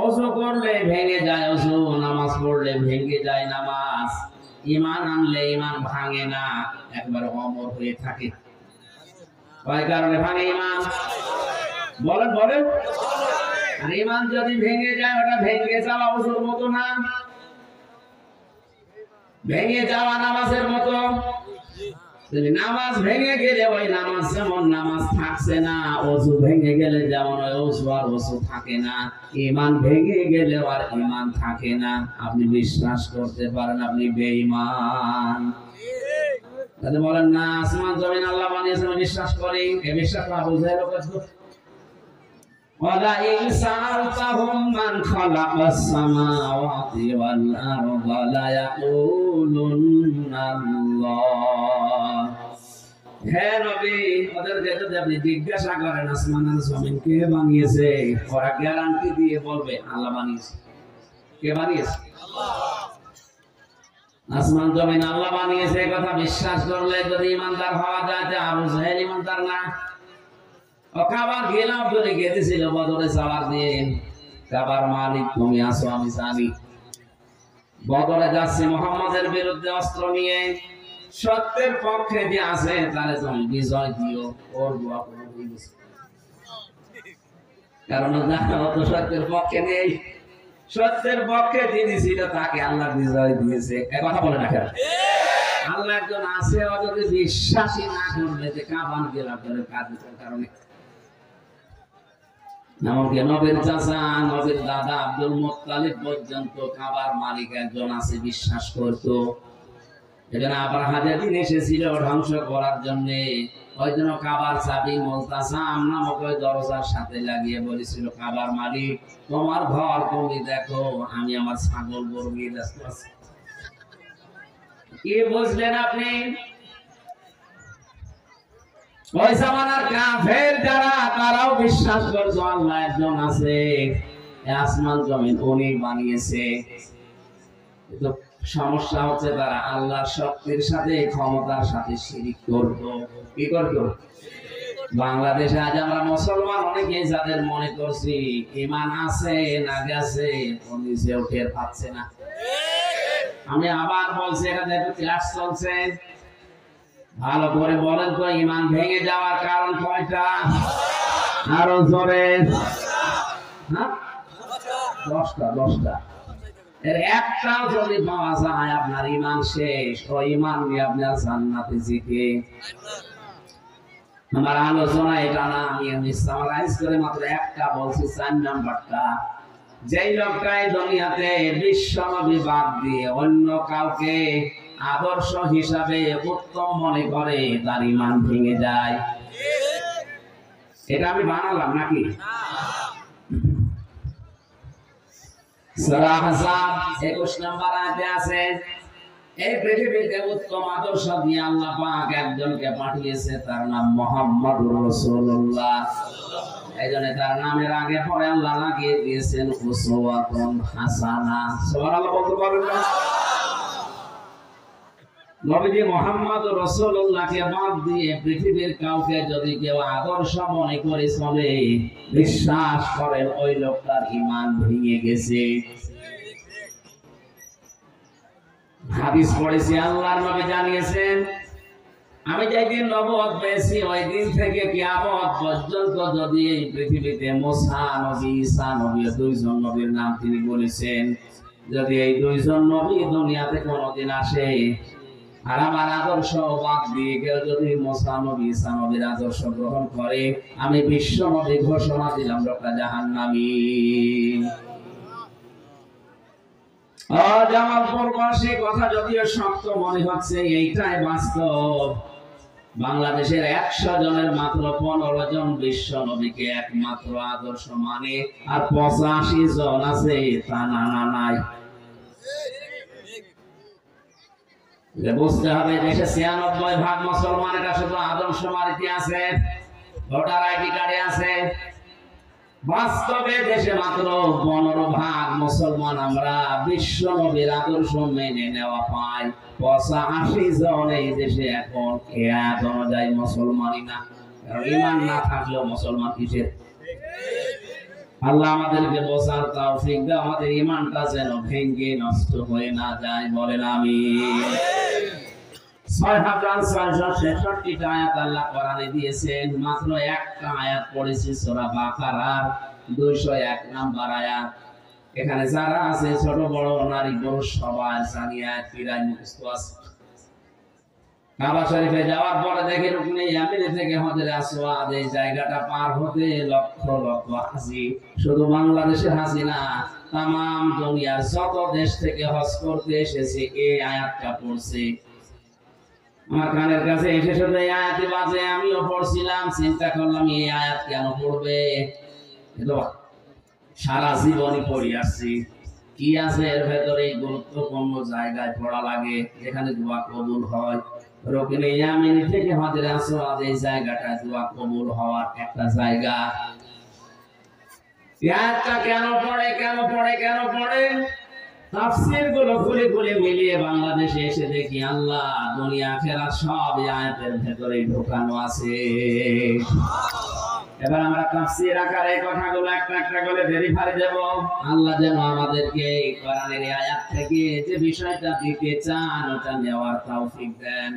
ওযু করলে ভেঙে যায় ওযু, নামাজ পড়লে ভেঙে যায় নামাজ, ঈমান আনলে ঈমান ভাঙে না, একবার অমর হয়ে থাকে। কয় কারণে ভাঙে ঈমান? বলেন বলেন। আর ঈমান যদি ভেঙে যায়, ওটা ভেঙে যাওয়া ওযুর মতো না, ভেঙে যাওয়া নামাজের মতো। যদি নামাজ ভেঙে গেলে ওই নামাজ যেমন নামাজ থাকছে না, ওযু ভেঙে গেলে যেমন ওই ওযু আর ওযু থাকে না, ঈমান ভেঙে গেলে আর ঈমান থাকে না। আপনি বিশ্বাস করতে পারেন আপনি বেঈমান। তাহলে বলেন না, আসমান জমিন আল্লাহ বানিয়েছেন, বিশ্বাস করি, এই বিশ্বাস না বুঝে লোকের ওয়ালা ইন সাআলতাহুম মান খালাকাস সামাওয়াতি ওয়াল আরদা লা ইয়াকুলুন্না আল্লাহ। হে নবী, ওদেরকে যদি আপনি জিজ্ঞাসা করেন আসমান আর জমিন কে বানিয়েছে, ওরা গ্যারান্টি দিয়ে বলবে আল্লাহ বানিয়েছে। কে বানিয়েছে? আল্লাহ। আসমান জমিন আল্লাহ বানিয়েছে কথা বিশ্বাস করলে যদি ইমানদার হওয়া যায়, যে আবু জাহেল ইমানদার না। ও খাবার গেলাম বলে গেতেছিল বদরে যাওয়ার দিন, খাবার মালিক তুমি আসো আমি জানি। বদরে যাচ্ছে মুহাম্মাদের বিরুদ্ধে অস্ত্র নিয়ে, সত্যের পক্ষে যে আছে তারে তুমি বিজয় দিও। ওর দোয়া করে দিয়েছে, কারণ ও তো সত্যের পক্ষে নেই, সত্যের পক্ষে যিনি ছিল তাকে আল্লাহ বিজয় দিয়েছে। এই কথা বলে না কেন? আল্লাহ একজন আছে, ও যদি বিশ্বাসী না করলে যে কাবান গেলাম করে কাজের কারণে। এমনকি নবীর চাচা, নবীর দাদা আব্দুল মুত্তালিব পর্যন্ত কাবার মালিক একজন আছে বিশ্বাস করতো। এখানে আবার হাজাদিন এসেছিল ধ্বংস করার জন্য, ওই জন্য কাবার চাবি মুলতাসাম নামক ওই দরজার সাথে লাগিয়ে বলেছিল, কাবার মালিক তোমার ঘর তুমি দেখো, আমি আমার ছাগল গরু নিয়ে ব্যস্ত আছি। কি বুঝলেন আপনি? ওই জামানার কাফের যারা, তারাও বিশ্বাস করতো আল্লাহ একজন আছে, আসমান জমিন উনি বানিয়েছে। কিন্তু সমস্যা হচ্ছে তারা আল্লাহর শক্তির সাথে ক্ষমতার সাথে শিরিক করতো। কি করতো? বাংলাদেশে আজ আমরা মুসলমান অনেকেই যাদের মনে করছি ঈমান আছে না গেছে, ও নিজেও টের পাচ্ছে না। আমি আবার বলছি, এখানে একটু ক্লাস চলছে, ভালো করে বলেন তো ঈমান ভেঙে যাওয়ার কারণ কয়টা? আরো জোরে। হ্যাঁ, 10টা। এর একটাও যদি পাওয়া যায়, আপনার ঈমান শেষ। ওই ঈমান নিয়ে আপনার জান্নাতে যেতে। আমার আলোচনা এটা না, আমি সামারাইজ করে মাত্র একটা বলছি, 4 নাম্বারটা। যেই লোকটা এই দুনিয়াতে বিশ্ব নবী বাদ দিয়ে অন্য কাউকে আদর্শ হিসাবে উত্তম মনে করে, তার ঈমান ভেঙে যায়। এটা আমি বানালাম নাকি? সূরা আহজাব 21 নম্বর আয়াতে আছে, এই পৃথিবীতে উত্তম আদর্শ দিয়ে আল্লাহ পাক একজনকে পাঠিয়েছে, তার নাম মুহাম্মদুর রাসূলুল্লাহ। এইজন্য তার নামের আগে পরে আল্লাহ লাগিয়ে দিয়েছেন উসওয়াতুন হাসানা। সুবহানাল্লাহ বলতে পারবেন না? নবীজি মুহাম্মদুর রাসূলুল্লাহকে বাদ দিয়ে পৃথিবীর কাউকে যদি কেউ আদর্শ মনে করে চলে, বিশ্বাস করেন ওই লোকটার ঈমান ভেঙে গেছে। হাদিস পড়েছি, আল্লাহর নবী জানিয়েছেন, আমি যেদিন নবুয়ত পেয়েছি ওই দিন থেকে কিয়ামত পর্যন্ত যদি এই পৃথিবীতে মুসা নবী, ঈসা নবী, দুইজন নবীর নাম তিনি বলেছেন, যদি এই দুইজন নবী দুনিয়াতে কোনোদিন আসে আর আমার আদর্শ বাদ দিয়ে কেউ যদি মুসা নবী, ঈসা নবীর আদর্শ গ্রহণ করে, আমি বিশ্ব নবী ঘোষণা দিলাম লোকটা জাহান্নামী। জামালপুরবাসী কথা যদিও শক্ত মনে হচ্ছে, এইটাই বাস্তব। বাংলাদেশের 100 জনের মাত্র 15 জন বিশ্ব নবীকে একমাত্র আদর্শ মানে, আর 85 জন আছে তা না নাই। বুঝতে হবে দেশে 96% মুসলমানেরা শুধু আদর্শ মানিতে আছে, ভোটার আইডি কার্ডে আছে। বাস্তবে দেশে মাত্র 15% মুসলমান আমরা বিশ্ব নবীর আদর্শ মেনে নেওয়া পাই। 85 জন এই দেশে এখন খেয়াল অনুযায়ী মুসলমানই না। কারণ ঈমান না থাকলেও মুসলমান কিসের? আল্লাহ আমাদেরকে বোঝার তৌফিক দাও, আমাদের ঈমানটা যেন ভেঙে নষ্ট হয়ে না যায়, বলেন আমিন। 6666টা আয়াত আল্লাহ কোরআনে দিয়েছেন, মাত্র একটা আয়াত পড়েছি সূরা বাকারার 201 নম্বর আয়াত। এখানে যারা আছে ছোট বড় নারী পুরুষ সবাই জানি আয়াত প্রায় মুখস্থ আছে। কাবা শরীফে যাওয়ার পরে দেখে রুকনে ইয়ামিনী থেকে হজরে আসওয়াদ এই জায়গাটা পার হতে লক্ষ লক্ষ হাজি, শুধু বাংলাদেশের হাজি না, তামাম দুনিয়ার যত দেশ থেকে হজ করতে এসেছে এই আয়াতটা পড়ছে। আমার কানের কাছে এসে শুধু এই আয়াতই বাজে, আমিও পড়ছিলাম, চিন্তা করলাম এই আয়াত কেন পড়বে, সারা জীবনই পড়ে আসছি। কি আছে এর ভেতরে? গুরুত্বপূর্ণ জায়গায় পড়া লাগে, যেখানে দোয়া কবুল হয়। রুকনে ইয়ামিনী থেকে হজরে আসওয়াদ এই জায়গাটা দোয়া কবুল হওয়ার একটা জায়গা। আয়াতটা কেন পড়ে কেন পড়ে কেন পড়ে? তাফসীর গুলো খুলে খুলে মিলিয়ে বাংলাদেশে এসে দেখি আল্লাহ দুনিয়া আখিরাত সব এই আয়াতের ভেতরে ঢোকানো আছে। এবার আমরা তাফসীর আকারে কথাগুলো একটা একটা করে ভেরিফাই দেব। আল্লাহ যেন আমাদেরকে কোরআনের এই আয়াত থেকে যে বিষয়টা দিতে চান ওটা নেওয়ার তৌফিক দেন।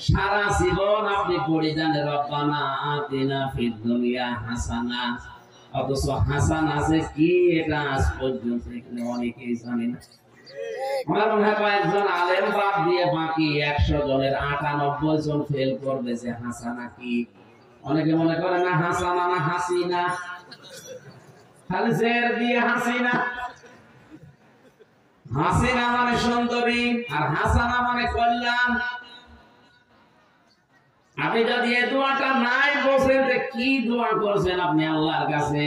সারা জীবন আপনি পড়ে যান রব্বানা আতিনা ফিদ দুনিয়া হাসানা, অথচ হাসান আছে কি এটা আজ পর্যন্ত এখানে অনেকেই জানে না। আমার মনে হয় কয়েকজন আলেম বাদ দিয়ে বাকি 100 জনের 98 জন ফেল করবে যে হাসানা কি। অনেকে মনে করে না হাসানা না হাসিনা, খালি জের দিয়ে হাসিনা। হাসিনা মানে সুন্দরী আর হাসানা মানে কল্যাণ। আপনি যদি এই দোয়াটা নাই বলছেন যে কি দোয়া করছেন আপনি আল্লাহর কাছে,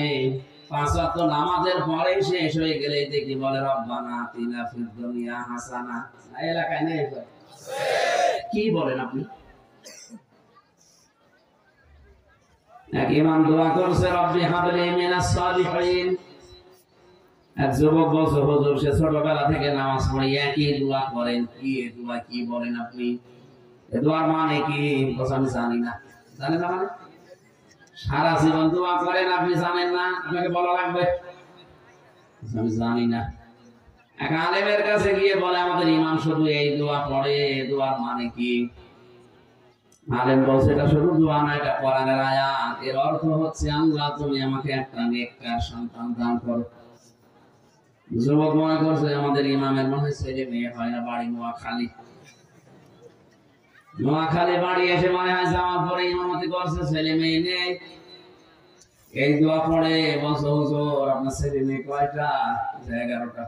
5 ওয়াক্ত নামাজের পরে শেষ হয়ে গেলে দেখি বলে রব্বানা আতিনা ফিদ দুনিয়া হাসানা, এলাকায় নেই কি বলেন আপনি? এক ইমাম দোয়া করছে রব্বি হাবলি মিনাস সালিহিন। এক যুবক বলছে হুজুর সে ছোটবেলা থেকে নামাজ পড়ে একই দোয়া করেন, কি এই দোয়া কি বলেন আপনি? এই দোয়ার মানে কি? আমি জানি না। জানেন না মানে? সারা জীবন দোয়া করেন আপনি জানেন না, আপনাকে বলা লাগবে আমি জানি না। এক আলেমের কাছে গিয়ে বলে আমাদের ইমাম শুধু এই দোয়া পড়ে, দোয়ার মানে কি? আলেম বলছে এটা শুধু দোয়া না, এটা কোরআনের আয়াত। এর অর্থ হচ্ছে আল্লাহ তুমি আমাকে একটা নেককার সন্তান দান করো। যুবক মনে করছে আমাদের ইমামের মনে হয় ছেলে মেয়ে হয় না, বাড়ি নোয়াখালী। নোয়াখালী বাড়ি এসে মনে হয় জামালপুরে ইমামতি করছে, ছেলে মেয়ে নেই। এই দোয়া পড়ে বলছে হুজুর আপনার ছেলে মেয়ে কয়টা? 11টা।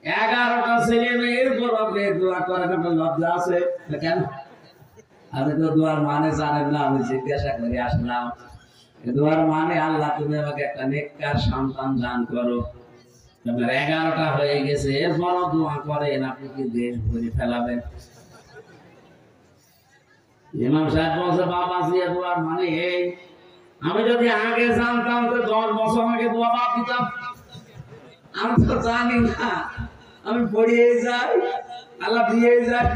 11টা ছেলে মেয়ের পর আপনি দোয়া করেন, আপনার লজ্জা আছে কেন? আপনি তো দোয়ার মানে জানেন না, আমি জিজ্ঞাসা করে আসলাম। দোয়ার মানে আল্লাহ তুমি আমাকে একটা নেককার সন্তান দান করো। আপনার 11টা হয়ে গেছে, এরপরও দোয়া করেন, আপনি কি দেশ ভরে ফেলাবেন? ইমাম সাহেব বলছে বাবা জিয়া দোয়ার মানে এই, আমি যদি আগে জানতাম তো 10 বছর আগে দোয়া বাদ দিতাম। আমি তো জানি না, আমি পড়িয়ে যাই, আল্লাহ দিয়ে যায়।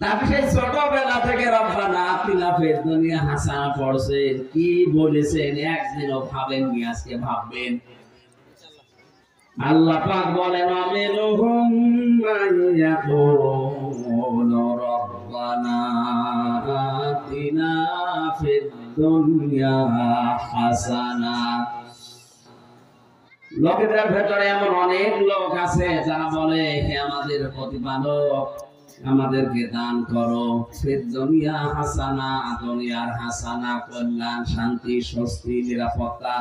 তারপরে সেই ছোটবেলা থেকে রব্বানা আতিনা ফিদ দুনিয়া হাসানা পড়ছেন, কি বলেছেন একদিনও ভাবেননি, আজকে ভাববেন। আল্লাহ পাক বলেন আমিনুহুম মাইয়াকুলু রব্বানা আতিনা ফিদ দুনিয়া হাসানা। লোকেদের ভেতরে এমন অনেক লোক আছে যারা বলে হে আমাদের প্রতিপালক, আমাদেরকে দান করো ফিদ দুনিয়া হাসানা, দুনিয়ার হাসানা, কল্যাণ, শান্তি, স্বস্তি, নিরাপত্তা।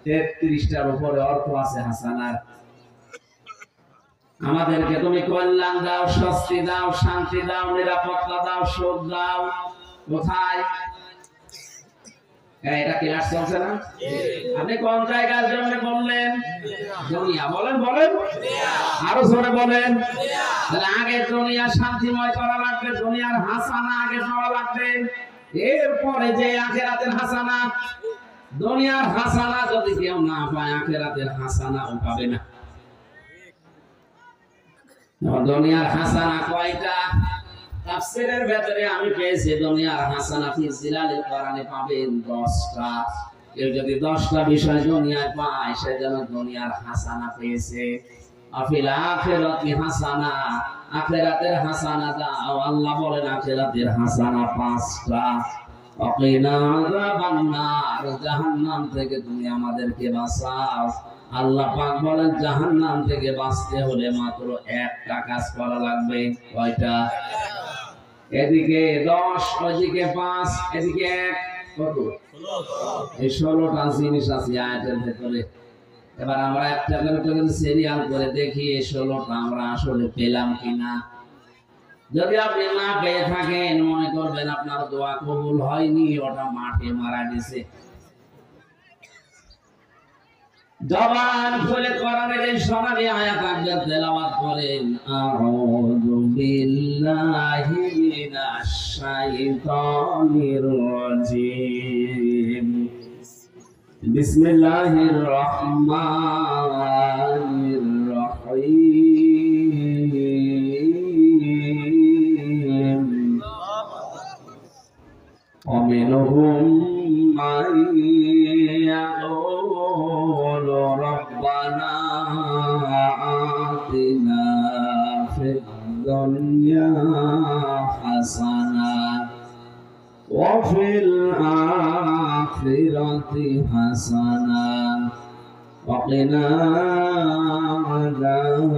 33টার উপরে অর্থ আছে হাসানার। আমাদেরকে তুমি কল্যাণ দাও, স্বস্তি দাও, শান্তি দাও, নিরাপত্তা দাও, সুখ দাও। কোথায়? এটা ক্লাস চলছে না? আপনি কোন জায়গার জন্য বললেন? দুনিয়া। বলেন বলেন, আরো জোরে বলেন। তাহলে আগে দুনিয়া শান্তিময় করা লাগবে, দুনিয়ার হাসানা আগে পাওয়া লাগবে, এরপরে যে আখিরাতের হাসানা। দুনিয়ার হাসানা যদি কেউ না পায়, আখিরাতের হাসানাও পাবে না। দুনিয়ার হাসানা কয়টা? তাফসীরের ভেতরে আমি পেয়েছি দুনিয়ার হাসানা ফি জিলালিল কোরআনে পাবেন 10টা। কেউ যদি 10টা বিষয় দুনিয়ায় পায়, সে যেন দুনিয়ার হাসানা পেয়েছে। আফিল আখিরাতি হাসানা, আখিরাতের হাসানা দাও। আল্লাহ বলেন আখিরাতের হাসানা 5টা। ওয়াকিনা আযাবান নার, জাহান্নাম থেকে তুমি আমাদেরকে বাঁচাও। আল্লাহ পাক বলেন জাহান্নাম থেকে বাঁচতে হলে মাত্র একটা কাজ করা লাগবে। কয়টা? এদিকে 10, ওইদিকে 5, এদিকে 1, কত? এই 16টা জিনিস আছে আয়াতের ভেতরে। এবার আমরা একটা করে সিরিয়াল করে দেখি এই 16টা আমরা আসলে পেলাম কিনা। যদি আপনি না পেয়ে থাকেন, মনে করবেন আপনার দোয়া কবুল হয়নি, ওটা মাঠে মারা গেছে। জবান খুলে কোরআনের এই সোনালী আয়াত আপনি তেলাওয়াত করেন। আউযু বিল্লাহি মিনাশ শাইতানির রাজিম। বিসমিল্লাহির রহমানির রহিম। ومنهم من يقول ربنا آتنا في الدنيا حسنة وفي الآخرة حسنة وقنا عذاب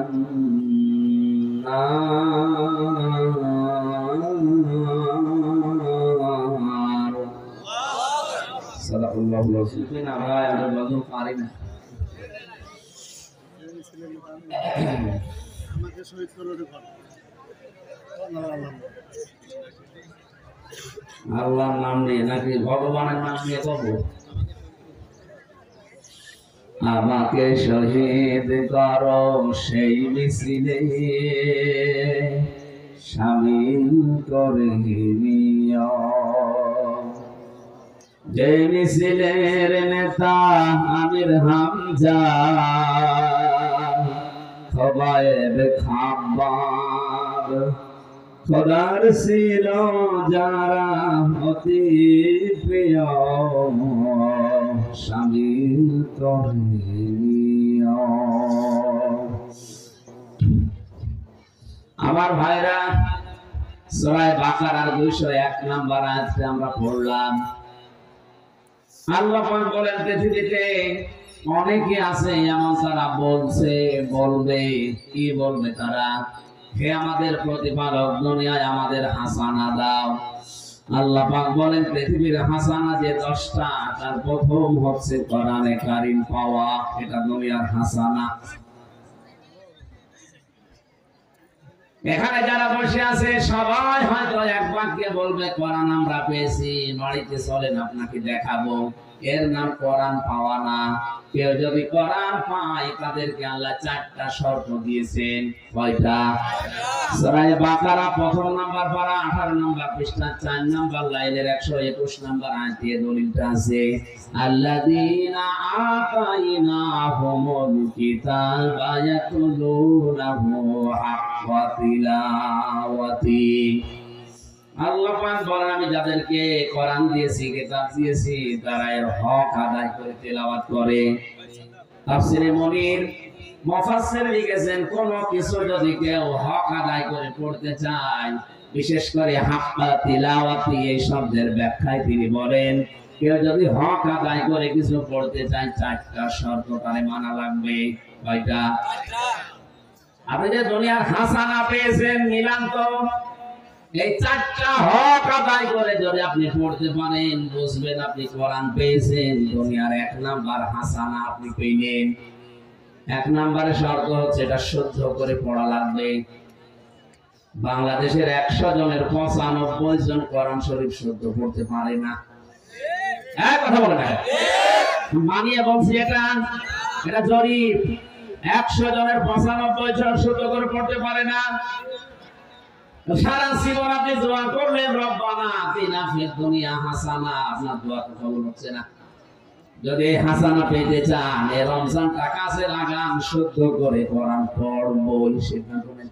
النار. صدق الله العظيم. আমরা আমাদের বদল পারি না। আমাকে শহীদ করে দেন। আল্লাহর নাম নিয়ে নাকি ভগবানের নাম নিয়ে করব? আমাকে শহীদ করো সেই মিছিলে, শামিল করে নিও। যে মিছিলের নেতা আমির হামজা, খোবায়েব খাব্বাব, খোদার ছিল যারা অতি প্রিয়, শামিল করে নিও। আমার ভাইরা, সূরা বাকারার 201 নম্বর আয়াতে আমরা পড়লাম। আল্লাহ পাক বলেন পৃথিবীতে অনেকে আছে এমন যারা বলবে, কি বলবে তারা? হে আমাদের প্রতিপালক, দুনিয়ায় আমাদের হাসানা দাও। আল্লাহ পাক বলেন পৃথিবীর হাসানা যে 10টা, তার প্রথম হচ্ছে কোরআনে কারীম পাওয়া, এটা দুনিয়ার হাসানা। এখানে যারা বসে আছে সবাই হয়তো এক বাক্যে বলবে কোরআন আমরা পেয়েছি, বাড়িতে চলেন আপনাকে দেখাবো। এর নাম কোরআন পাওয়া না। কেউ যদি কোরআন পায় তাদেরকে আল্লাহ 4টা শর্ত দিয়েছেন। কয়টা? সূরা বাকারা প্রথম নাম্বার পারা 18 নাম্বার পৃষ্ঠা 4 নাম্বার লাইনের 121 নাম্বার আয়াতে দলিলটা আছে, আল্লাযীনা আতাইনাহুমুল কিতাবা ইয়াতলুনাহু হাক্কা তিলাওয়াতি। আল্লাহ পাক বলেন আমি যাদেরকে কোরআন দিয়েছি, কিতাব দিয়েছি, তারা এর হক আদায় করে তেলাওয়াত করে। তাফসীরে মুনির মুফাসসির লিখেছেন কোন কিছু যদি কেউ হক আদায় করে পড়তে চায়, বিশেষ করে হাক্কা তিলাওয়াতি এই শব্দের ব্যাখ্যায় তিনি বলেন কেউ যদি হক আদায় করে কিছু পড়তে চায় 4টা শর্ত তারে মানা লাগবে। কয়টা? আপনি যে দুনিয়ার হাসানা পেয়েছেন মিলান তো, এই 4টা হক আদায় করে যদি আপনি পড়তে পারেন বুঝবেন আপনি কোরআন পেয়েছেন। দুনিয়ার 1 নাম্বার হাসানা আপনি পেলেন। 1 নম্বরের শর্ত হচ্ছে এটা শুদ্ধ করে পড়া লাগবে। বাংলাদেশের 100 জনের 95 জন কোরআন শরীফ শুদ্ধ পড়তে পারে না। কথা বলে না, মানিয়ে বলছি এটা জরিপ। 100 জনের 95 জন শুদ্ধ করে পড়তে পারে না। সারা জীবন আপনি দোয়া করলেন রব্বানা আতিনা ফিদ দুনিয়া হাসানা, আপনার দোয়া তো কবুল হচ্ছে না। যদি হাসানা পেতে চান এই রমজানটা কাছে লাগান, শুদ্ধ করে কোরআন পড়বই। সিদ্ধান্ত নেন,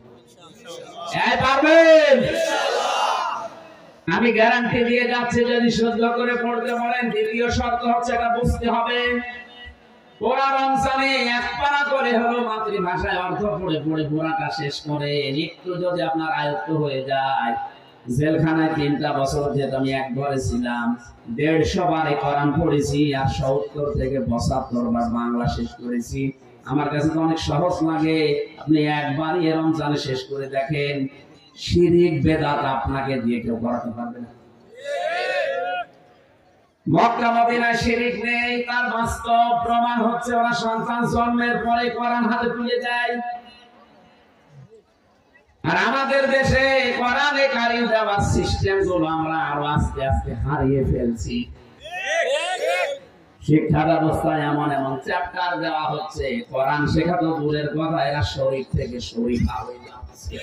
পারবেন ইনশাআল্লাহ। আমি গ্যারান্টি দিয়ে যাচ্ছি যদি শুদ্ধ করে পড়তে পারেন। দ্বিতীয় শর্ত হচ্ছে এটা বুঝতে হবে পুরা রমজানে 1 পারা করে হলো মাতৃভাষায় অর্থ পড়ে পড়ে পুরাটা শেষ করে একটু যদি আপনার আয়ত্ত হয়ে যায়। জেলখানায় 3টা বছর যেহেতু আমি একবারে ছিলাম, 150 বারে কোরআন পড়েছি আর 70 থেকে 75 বার বাংলা শেষ করেছি। আমার কাছে তো অনেক সহজ লাগে। আপনি একবারই রমজানে শেষ করে দেখেন, শিরিক বেদাত আপনাকে দিয়ে কেউ করাতে পারবে না। মক্কা মদিনায় শিরিক নেই, তার বাস্তব প্রমাণ হচ্ছে ওরা সন্তান জন্মের পরে কোরআন হাতে তুলে দেয়। আর আমাদের দেশে কোরআনে কারিম দেওয়ার সিস্টেম গুলো আমরা আরো আস্তে আস্তে হারিয়ে ফেলছি। শিক্ষা ব্যবস্থায় এমন এমন চ্যাপ্টার দেওয়া হচ্ছে, কোরআন শেখা তো দূরের কথা, এরা শরীর থেকে শরীফা হয়ে যাচ্ছে।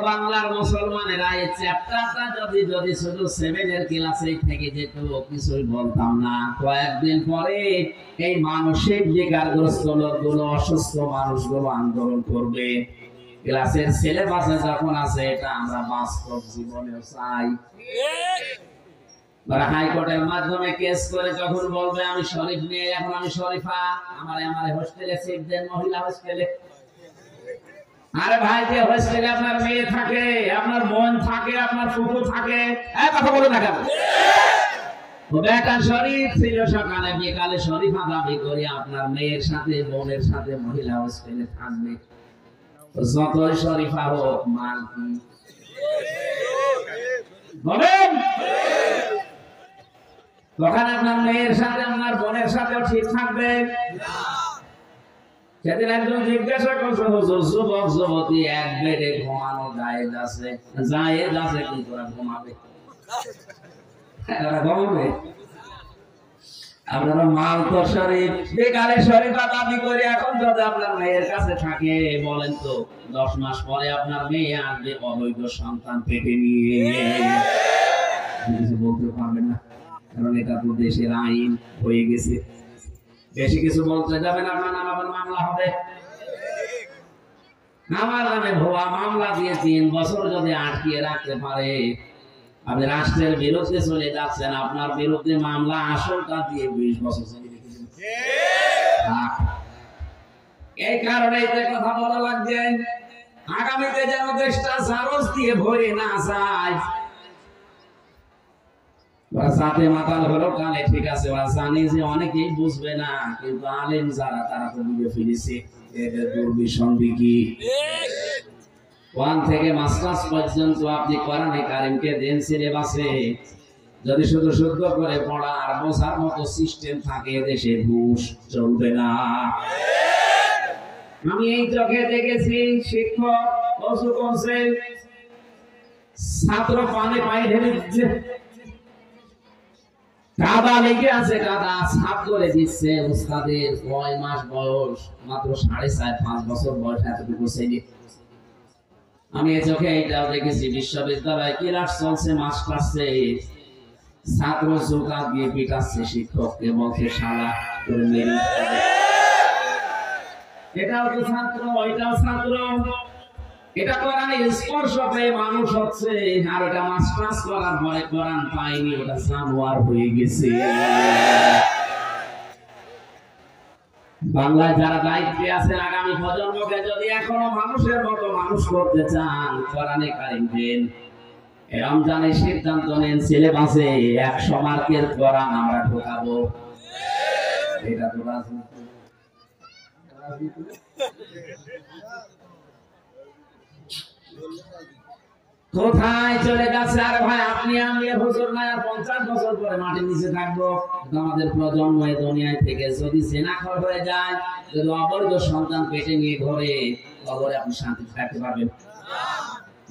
বাংলার মুসলমানেরা এই চ্যাপ্টারটা যদি শুধু 7 এর ক্লাসে থেকে যেত কিছুই বলতাম না। কয়েকদিন পরে এই মানসিক বিকারগ্রস্ত লোকগুলো, অসুস্থ মানুষগুলো আন্দোলন করবে। ক্লাসের সিলেবাসে যখন আছে এটা আমরা বাস্তব জীবনেও চাই। হাইকোর্টের মাধ্যমে কেস করে যখন বলবে আমি শরীফ নিয়ে, এখন আমি শরীফা, আমার হোস্টেলে সিট দেন, মহিলা হোস্টেলে। আরে ভাই, যে হোস্টেলে আপনার মেয়ে থাকে, আপনার বোন থাকে, আপনার ফুফু থাকে, কথা বলে না কেন? বেটা শরীফ ছিল, সকালে বিকালে শরীফা দাবি করে আপনার মেয়ের সাথে বোনের সাথে মহিলা হোস্টেলে থাকবে। যতই শরীফা হোক, মাল কি বলেন? তখন আপনার মেয়ের সাথে আপনার বোনের সাথেও ঠিক থাকবে। সেদিন একজন জিজ্ঞাসা করছে, হুজুর যুবক যুবতী এক বেডে ঘুমানো জায়েজ আছে? জায়েজ আছে, কিন্তু ওরা ঘুমাবে, ওরা ঘুমাবে। আপনারা মাল তো শরীফ, বেকালে শরীফা দাবি করে এখন যদি আপনার মেয়ের কাছে থাকে, বলেন তো 10 মাস পরে আপনার মেয়ে আসবে অবৈধ সন্তান পেটে নিয়ে, কিছু বলতে পারবেন না, কারণ এটা তো দেশের আইন হয়ে গেছে। বেশি কিছু বলতে যাবেন, আপনার নাম আবার মামলা হবে। আমার নামে ভুয়া মামলা দিয়ে 3 বছর যদি আটকিয়ে রাখতে পারে, আপনি রাষ্ট্রের বিরুদ্ধে চলে যাচ্ছেন, আপনার বিরুদ্ধে মামলা আসলটা দিয়ে 20 বছর চলে রেখেছেন। এই কারণে কথা বলা লাগছে, আগামীতে যেন দেশটা জারজ দিয়ে ভরে না যায়। সাথে মাতাল হলো কানে, ঠিক আছে, ওরা জানে যে অনেকেই বুঝবে না, কিন্তু আলেম যারা তারা তো বুঝে ফেলেছে এদের দুর্বিসন্ধি কি। 1 থেকে মাস্টার্স পর্যন্ত আপনি কোরআনে কারিমকে দেন সিলেবাসে, যদি শুধু শুদ্ধ করে পড়া আর বোঝার মতো সিস্টেম থাকে, দেশে ঘুষ চলবে না। আমি এই চোখে দেখেছি শিক্ষক অসুখ করছে, ছাত্র পানে পায়ে ঢেলে দিচ্ছে, কাদা লেগে আছে, কাদা সাফ করে দিচ্ছে। উস্তাদের 9 মাস বয়স, মাত্র 4.5-5 বছর বয়স, এতটুকু ছেলে। আমি এই চোখে এইটাও দেখেছি বিশ্ববিদ্যালয় ক্লাস চলছে, মাস ক্লাসে ছাত্র জোকা দিয়ে পিটাচ্ছে শিক্ষককে, বলছে শালা তোর মেরে। এটাও তো ছাত্র, ওইটাও ছাত্র। এটা কোরআনে স্পর্শ পেয়ে মানুষ হচ্ছে, আর এটা মাস ক্লাস করার পরে কোরআন পায়নি, ওটা জানোয়ার হয়ে গেছে। বাংলায় যারা দায়িত্বে আছেন, আগামী প্রজন্মকে যদি এখনো মানুষের মতো মানুষ করতে চান, কোরআনে কারিম দেন। রমজানের সিদ্ধান্ত নেন, সিলেবাসে 100 মার্কের কোরআন আমরা ঢোকাবো। এটা তো রাজনীতি। কোথায় চলে গেছে? আর ভাই আপনি আমি হুজুর না, আর 50 বছর পরে মাটির নিচে থাকবো। আমাদের প্রজন্ম এই দুনিয়ায় থেকে যদি জেনাখর হয়ে যায়, যদি অবৈধ সন্তান পেটে নিয়ে ঘরে, কবরে আপনি শান্তি থাকতে পারবেন?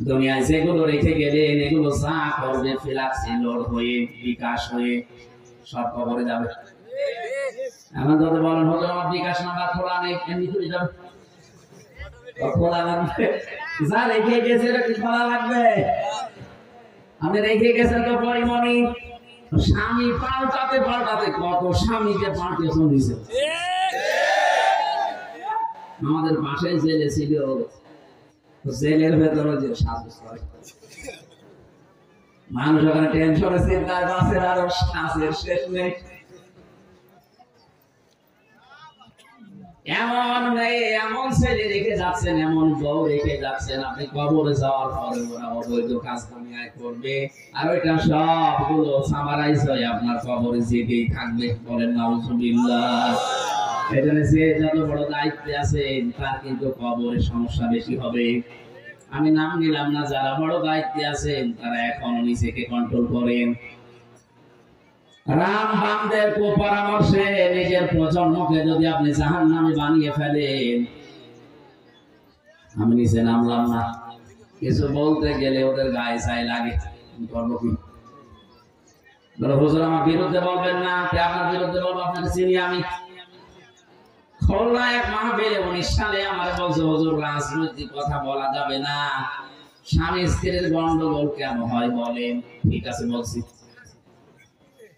দুনিয়ায় যেগুলো রেখে গেলেন, এগুলো যা করবে ফিলাক্সি লোড হয়ে, বিকাশ হয়ে সব কবরে যাবে। এখন যদি বলেন হুজুর আমার বিকাশ নাম্বার খোলা নেই, এমনি করে যাবে, খোলা লাগবে। যা রেখে গেছে কি খোলা লাগবে? আপনি রেখে গেছেন তো পরিমণি, স্বামী পাল্টাতে পাল্টাতে কত স্বামীকে পাল্টে চলেছে। আমাদের পাশে জেলে ছিল, জেলের ভেতরে যে সাজু করে মানুষ ওখানে টেনশনে চিন্তায় বাঁচে, আরো শ্বাসের শেষ নেই। এমন নেই, এমন ছেলে রেখে যাচ্ছেন, এমন বউ রেখে যাচ্ছেন, আপনি কবরে যাওয়ার পরে ওরা অবৈধ কাজ দুনিয়ায় করবে, আর ওইটা সবগুলো সামারাইজ হয়ে আপনার কবরে যেতেই থাকবে। বলেন নাউজুবিল্লাহ। এখানে যে যত বড় দায়িত্বে আছেন, তার কিন্তু কবরে সমস্যা বেশি হবে। আমি নাম নিলাম না, যারা বড় দায়িত্বে আছেন তারা এখনো নিজেকে কন্ট্রোল করেন। রাম বামদের পরামর্শে নিজের প্রজন্মকে যদি আপনি জাহান্নামে বানিয়ে ফেলেন, আমি নিচে নামলাম না, কিছু বলতে গেলে ওদের গায়ে ছাই লাগে, করবো কি? হুজুর আমার বিরুদ্ধে বলবেন না, আপনার বিরুদ্ধে বলবো, আপনাকে চিনি আমি। খুলনা এক মাহফিলে 19 সালে আমার বলছে হুজুর রাজনৈতিক কথা বলা যাবে না, স্বামী স্ত্রীর গন্ডগোল কেন হয় বলেন। ঠিক আছে বলছি।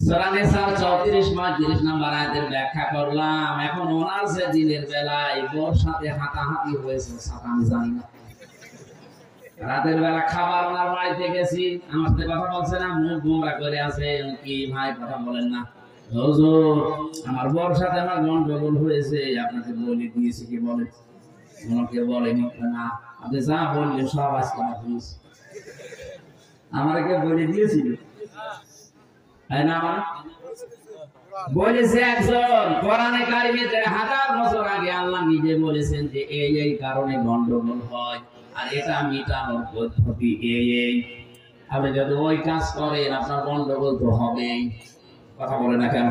সূরা নিসার 34-35 নম্বর আয়াতের ব্যাখ্যা করলাম। এখন ওনার যে দিনের বেলায় বোর সাথে হাতাহাতি হয়েছে, আমি জানি না। রাতের বেলা খাবার ওনার বাড়িতে গেছি, আমার সাথে কথা বলছে না, মুখ গোমরা করে আছে। কি ভাই কথা বলেন না? হুজুর আমার বোর সাথে আমার গন্ডগোল হয়েছে, আপনাকে বলে দিয়েছি। কি বলে? ওনাকে বলেনি না, আপনি যা বললেন সব আজকে আমাকে বলে দিয়েছিল। বলেছে একজন কোরআনে কারিমে 1000 বছর আগে আল্লাহ নিজে বলেছেন যে এই এই কারণে গন্ডগোল হয়, আর এটা মিটানোর পদ্ধতি এই। আপনি যদি ওই কাজ করেন আপনার গন্ডগোল তো হবেই। কথা বলে না কেন?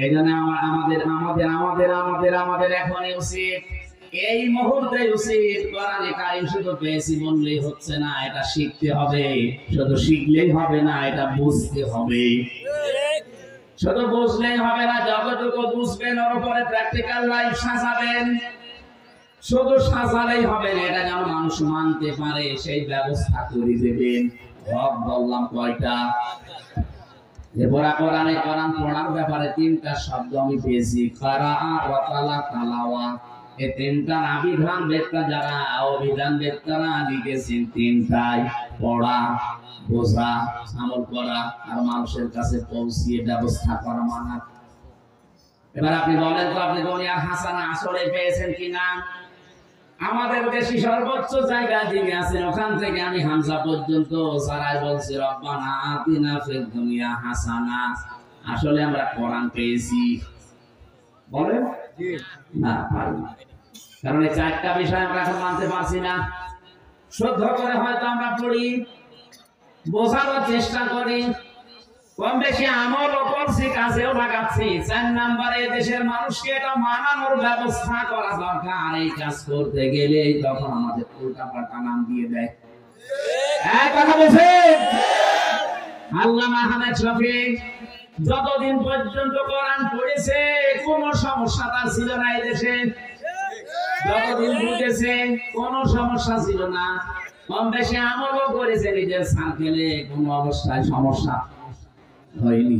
এই জন্য আমাদের এখনই উচিত, এই মুহূর্তে উচিত কোরআনে কারিম শুধু পেয়েছি বললেই হচ্ছে না, এটা শিখতে হবে। শুধু শিখলেই হবে না, এটা বুঝতে হবে। শুধু বুঝলেই হবে না, যতটুকু বুঝবেন ওর উপরে প্র্যাকটিক্যাল লাইফ সাজাবেন। শুধু সাজালেই হবে না, এটা যেন মানুষ মানতে পারে সেই ব্যবস্থা করে দেবেন। হক বললাম কয়টা? এরপর কোরআন পড়ার ব্যাপারে 3টা শব্দ আমি পেয়েছি, কিরাআত ওয়া তালাওয়া। এই 3টা অভিধান বেদটা যারা অভিধান বেদরা লিখেছেন, 3টাই পড়া, বোঝা, আমল করা আর মানুষের কাছে পৌঁছিয়ে ব্যবস্থা করা মানা। এবার আপনি বলেন তো, আপনি দুনিয়ার হাসানা আসলে পেয়েছেন কিনা? আমাদের দেশে সর্বোচ্চ জায়গা যিনি আছেন, ওখান থেকে আমি হামজা পর্যন্ত সারাই বলছি রব্বানা আতিনা ফিদ দুনিয়া হাসানা। আসলে আমরা কোরআন পেয়েছি? বলেন না, পারি না। কারণ এই 4টা বিষয় আমরা এখন মানতে পারছি না। শুদ্ধ করে হয়তো আমরা পড়ি, বোঝানোর চেষ্টা করি, কম বেশি আমলও করছি, কাজেও লাগাচ্ছি। 4 নম্বরে দেশের মানুষকে এটা মানানোর ব্যবস্থা করা দরকার। এই কাজ করতে গেলে তখন আমাদের উল্টাপাল্টা নাম দিয়ে দেয়। এক কথা বলছেন আল্লামা আহমেদ শফিক যতদিন পর্যন্ত কোরআন পড়েছে কোনো সমস্যা তার ছিল না এই দেশে। যতদিন বুঝেছে কোনো সমস্যা ছিল না। কম বেশি আমলও করেছে নিজের সার্কেলে, কোনো অবস্থায় সমস্যা হয়নি।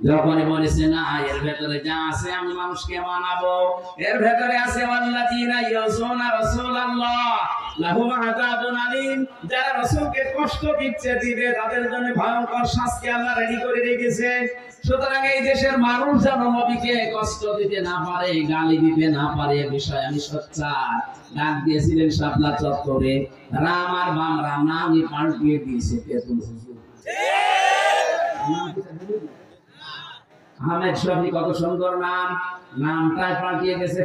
যখনই বলেছে না এর ভেতরে যা আছে আমি মানুষকে মানাবো, এর ভেতরে আছে ওয়াল্লাযীনা ইয়াসুনা রাসূলাল্লাহ লাহুম আযাবুন আলীম, যারা রাসূলকে কষ্ট দিচ্ছে দিবে তাদের জন্য ভয়ঙ্কর শাস্তি আল্লাহ রেডি করে রেখেছে। সুতরাং এই দেশের মানুষ যেন নবীকে কষ্ট দিতে না পারে, গালি দিতে না পারে, এই বিষয়ে আমি সোচ্চার। ডাক দিয়েছিলেন শাপলা চত্বরে, রাম আর বাম রাম নামই পাল্টিয়ে দিয়েছে তেতুল হুজুর। আহমেদ শফি কত সুন্দর নাম, নামটাই পাল্টিয়ে গেছে।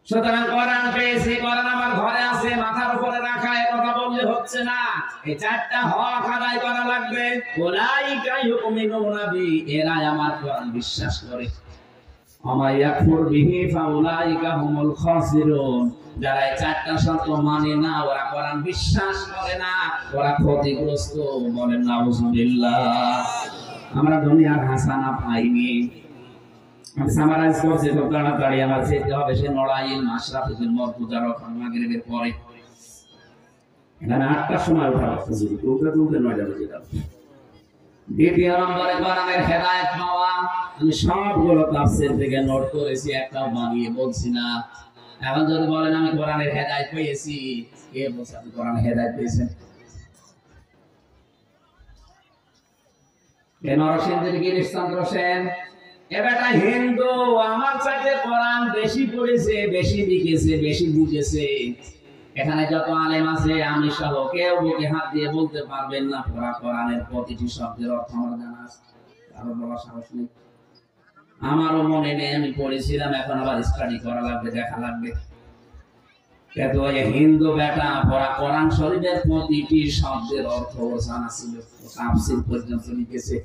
সুতরাং কোরআন পেয়েছি, কোরআন আমার ঘরে আছে, মাথার উপরে রাখা, এ কথা বললে হচ্ছে না। এই 4টা হক আদায় করা লাগবে। উলাইকা ইউমিনুনা বি, এরা আমার কোরআন বিশ্বাস করে। আমা ইয়াকফুর বিহি ফাউলাইকা হুমুল খাসিরুন, যারা এই 4টা শর্ত মানে না, ওরা কোরআন বিশ্বাস করে না, ওরা ক্ষতিগ্রস্ত। বলেন নাউজুবিল্লাহ। আমরা দুনিয়ার হাসানা পাইনি। আমি সামারাইজ করছি খুব তাড়াতাড়ি। আমার যেতে হবে সে নড়াইল মাশরাফুল মরতুজা রকম মাগরিবের পরে। এখানে 8টার সময় উঠা হুজুর, তুলতে 9টা বেজে যাবে। দ্বিতীয় নম্বরে কোরআনের হেদায়েত পাওয়া। আমি সবগুলো তাফসীর থেকে নোট করেছি, একটাও বানিয়ে বলছি না। এখন যদি বলেন আমি কোরআনের হেদায়েত পেয়েছি, কে বলছে আপনি কোরআনের হেদায়েত পেয়েছেন? নরসিংদীর গিরিশচন্দ্র সেন, এ বেটা হিন্দু, আমার চাইতে কোরআন বেশি পড়েছে, বেশি লিখেছে, বেশি বুঝেছে। এখানে যত আলেম আছে আমি সহ কেউ বুকে হাত দিয়ে বলতে পারবেন না পুরা কোরআনের প্রতিটি শব্দের অর্থ আমার জানা আছে। কারো বলার সাহস নেই। আমারও মনে নেই, আমি পড়েছিলাম, এখন আবার স্টাডি করা লাগবে, দেখা লাগবে। কিন্তু ওই হিন্দু বেটা পড়া কোরআন শরীফের প্রতিটি শব্দের অর্থ জানা ছিল, তাফসীর পর্যন্ত লিখেছে।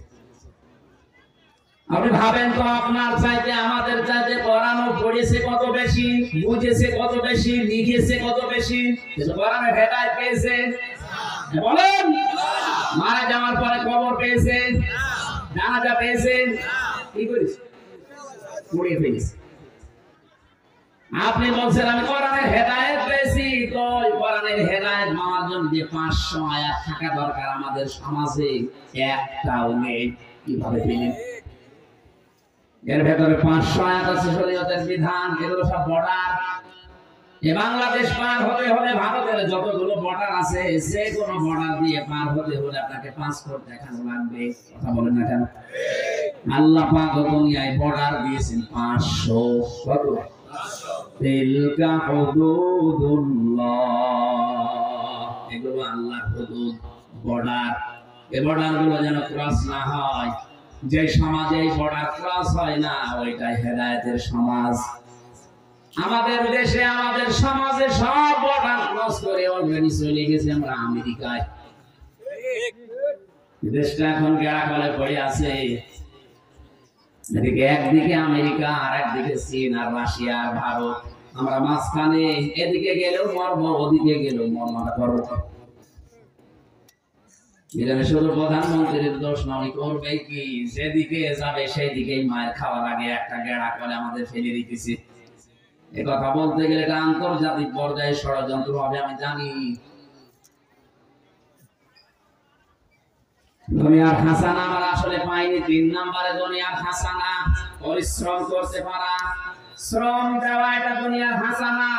আপনি ভাবেন তো আপনার চাইতে আমাদের চাইতে কোরআনও পড়েছে কত বেশি, বুঝেছে কত বেশি, লিখেছে কত বেশি, কিন্তু কোরআনের হেদায়েত পেয়েছে। বলেন মারা যাওয়ার পরে কবর পেয়েছে, জানাজা পেয়েছে, কি করেছে? পড়ে ফেলেছে। আপনি বলছেন আমি কোরআনের হেদায়েত পেয়েছি, তো কোরআনের হেদায়েত পাওয়ার জন্য যে 500 আয়াত থাকা দরকার আমাদের সমাজে একটাও নেই। কিভাবে পেলেন? এর ভেতরে 500 আয়াত আছে শরীয়তের বিধান, এগুলো সব বর্ডার। এই বাংলাদেশ পার হতে হলে ভারতের যতগুলো বর্ডার আছে, যে কোনো বর্ডার দিয়ে পার হতে হলে আপনাকে পাসপোর্ট দেখানো লাগবে। কথা বলেন না কেন? আল্লাহ পাক দুনিয়ায় বর্ডার দিয়েছেন 500। কত? তিলকা হুদুদুল্লাহ, এগুলো আল্লাহর হুদুদ, বর্ডার। এই বর্ডার গুলো যেন ক্রস না হয়। যে সমাজে এই বর্ডার ক্রস হয় না, ওইটাই হেদায়েতের সমাজ। আমাদের দেশে, আমাদের সমাজে সব বর্ডার ক্রস করে অলরেডি চলে গেছে আমরা আমেরিকায়। দেশটা এখন গেড়াকলে পড়ে আছে। এদিকে একদিকে আমেরিকা, আর একদিকে চীন আর রাশিয়া আর ভারত। আমরা মাঝখানে, এদিকে গেলেও মরবো, ওদিকে গেলেও মরমারা করবো। এখানে শুধু প্রধানমন্ত্রীর দোষ নয়, করবে কি? যেদিকে যাবে সেই দিকেই মায়ের খাওয়া লাগে। একটা গেড়া করে আমাদের ফেলে দিতেছি। এ কথা বলতে গেলে এটা আন্তর্জাতিক পর্যায়ে ষড়যন্ত্র হবে, আমি জানি। দুনিয়ার হাসানা আমরা আসলে পাইনি। 3 নম্বরে দুনিয়ার হাসানা পরিশ্রম করতে পারা, শ্রম দেওয়া, এটা দুনিয়ার হাসানা।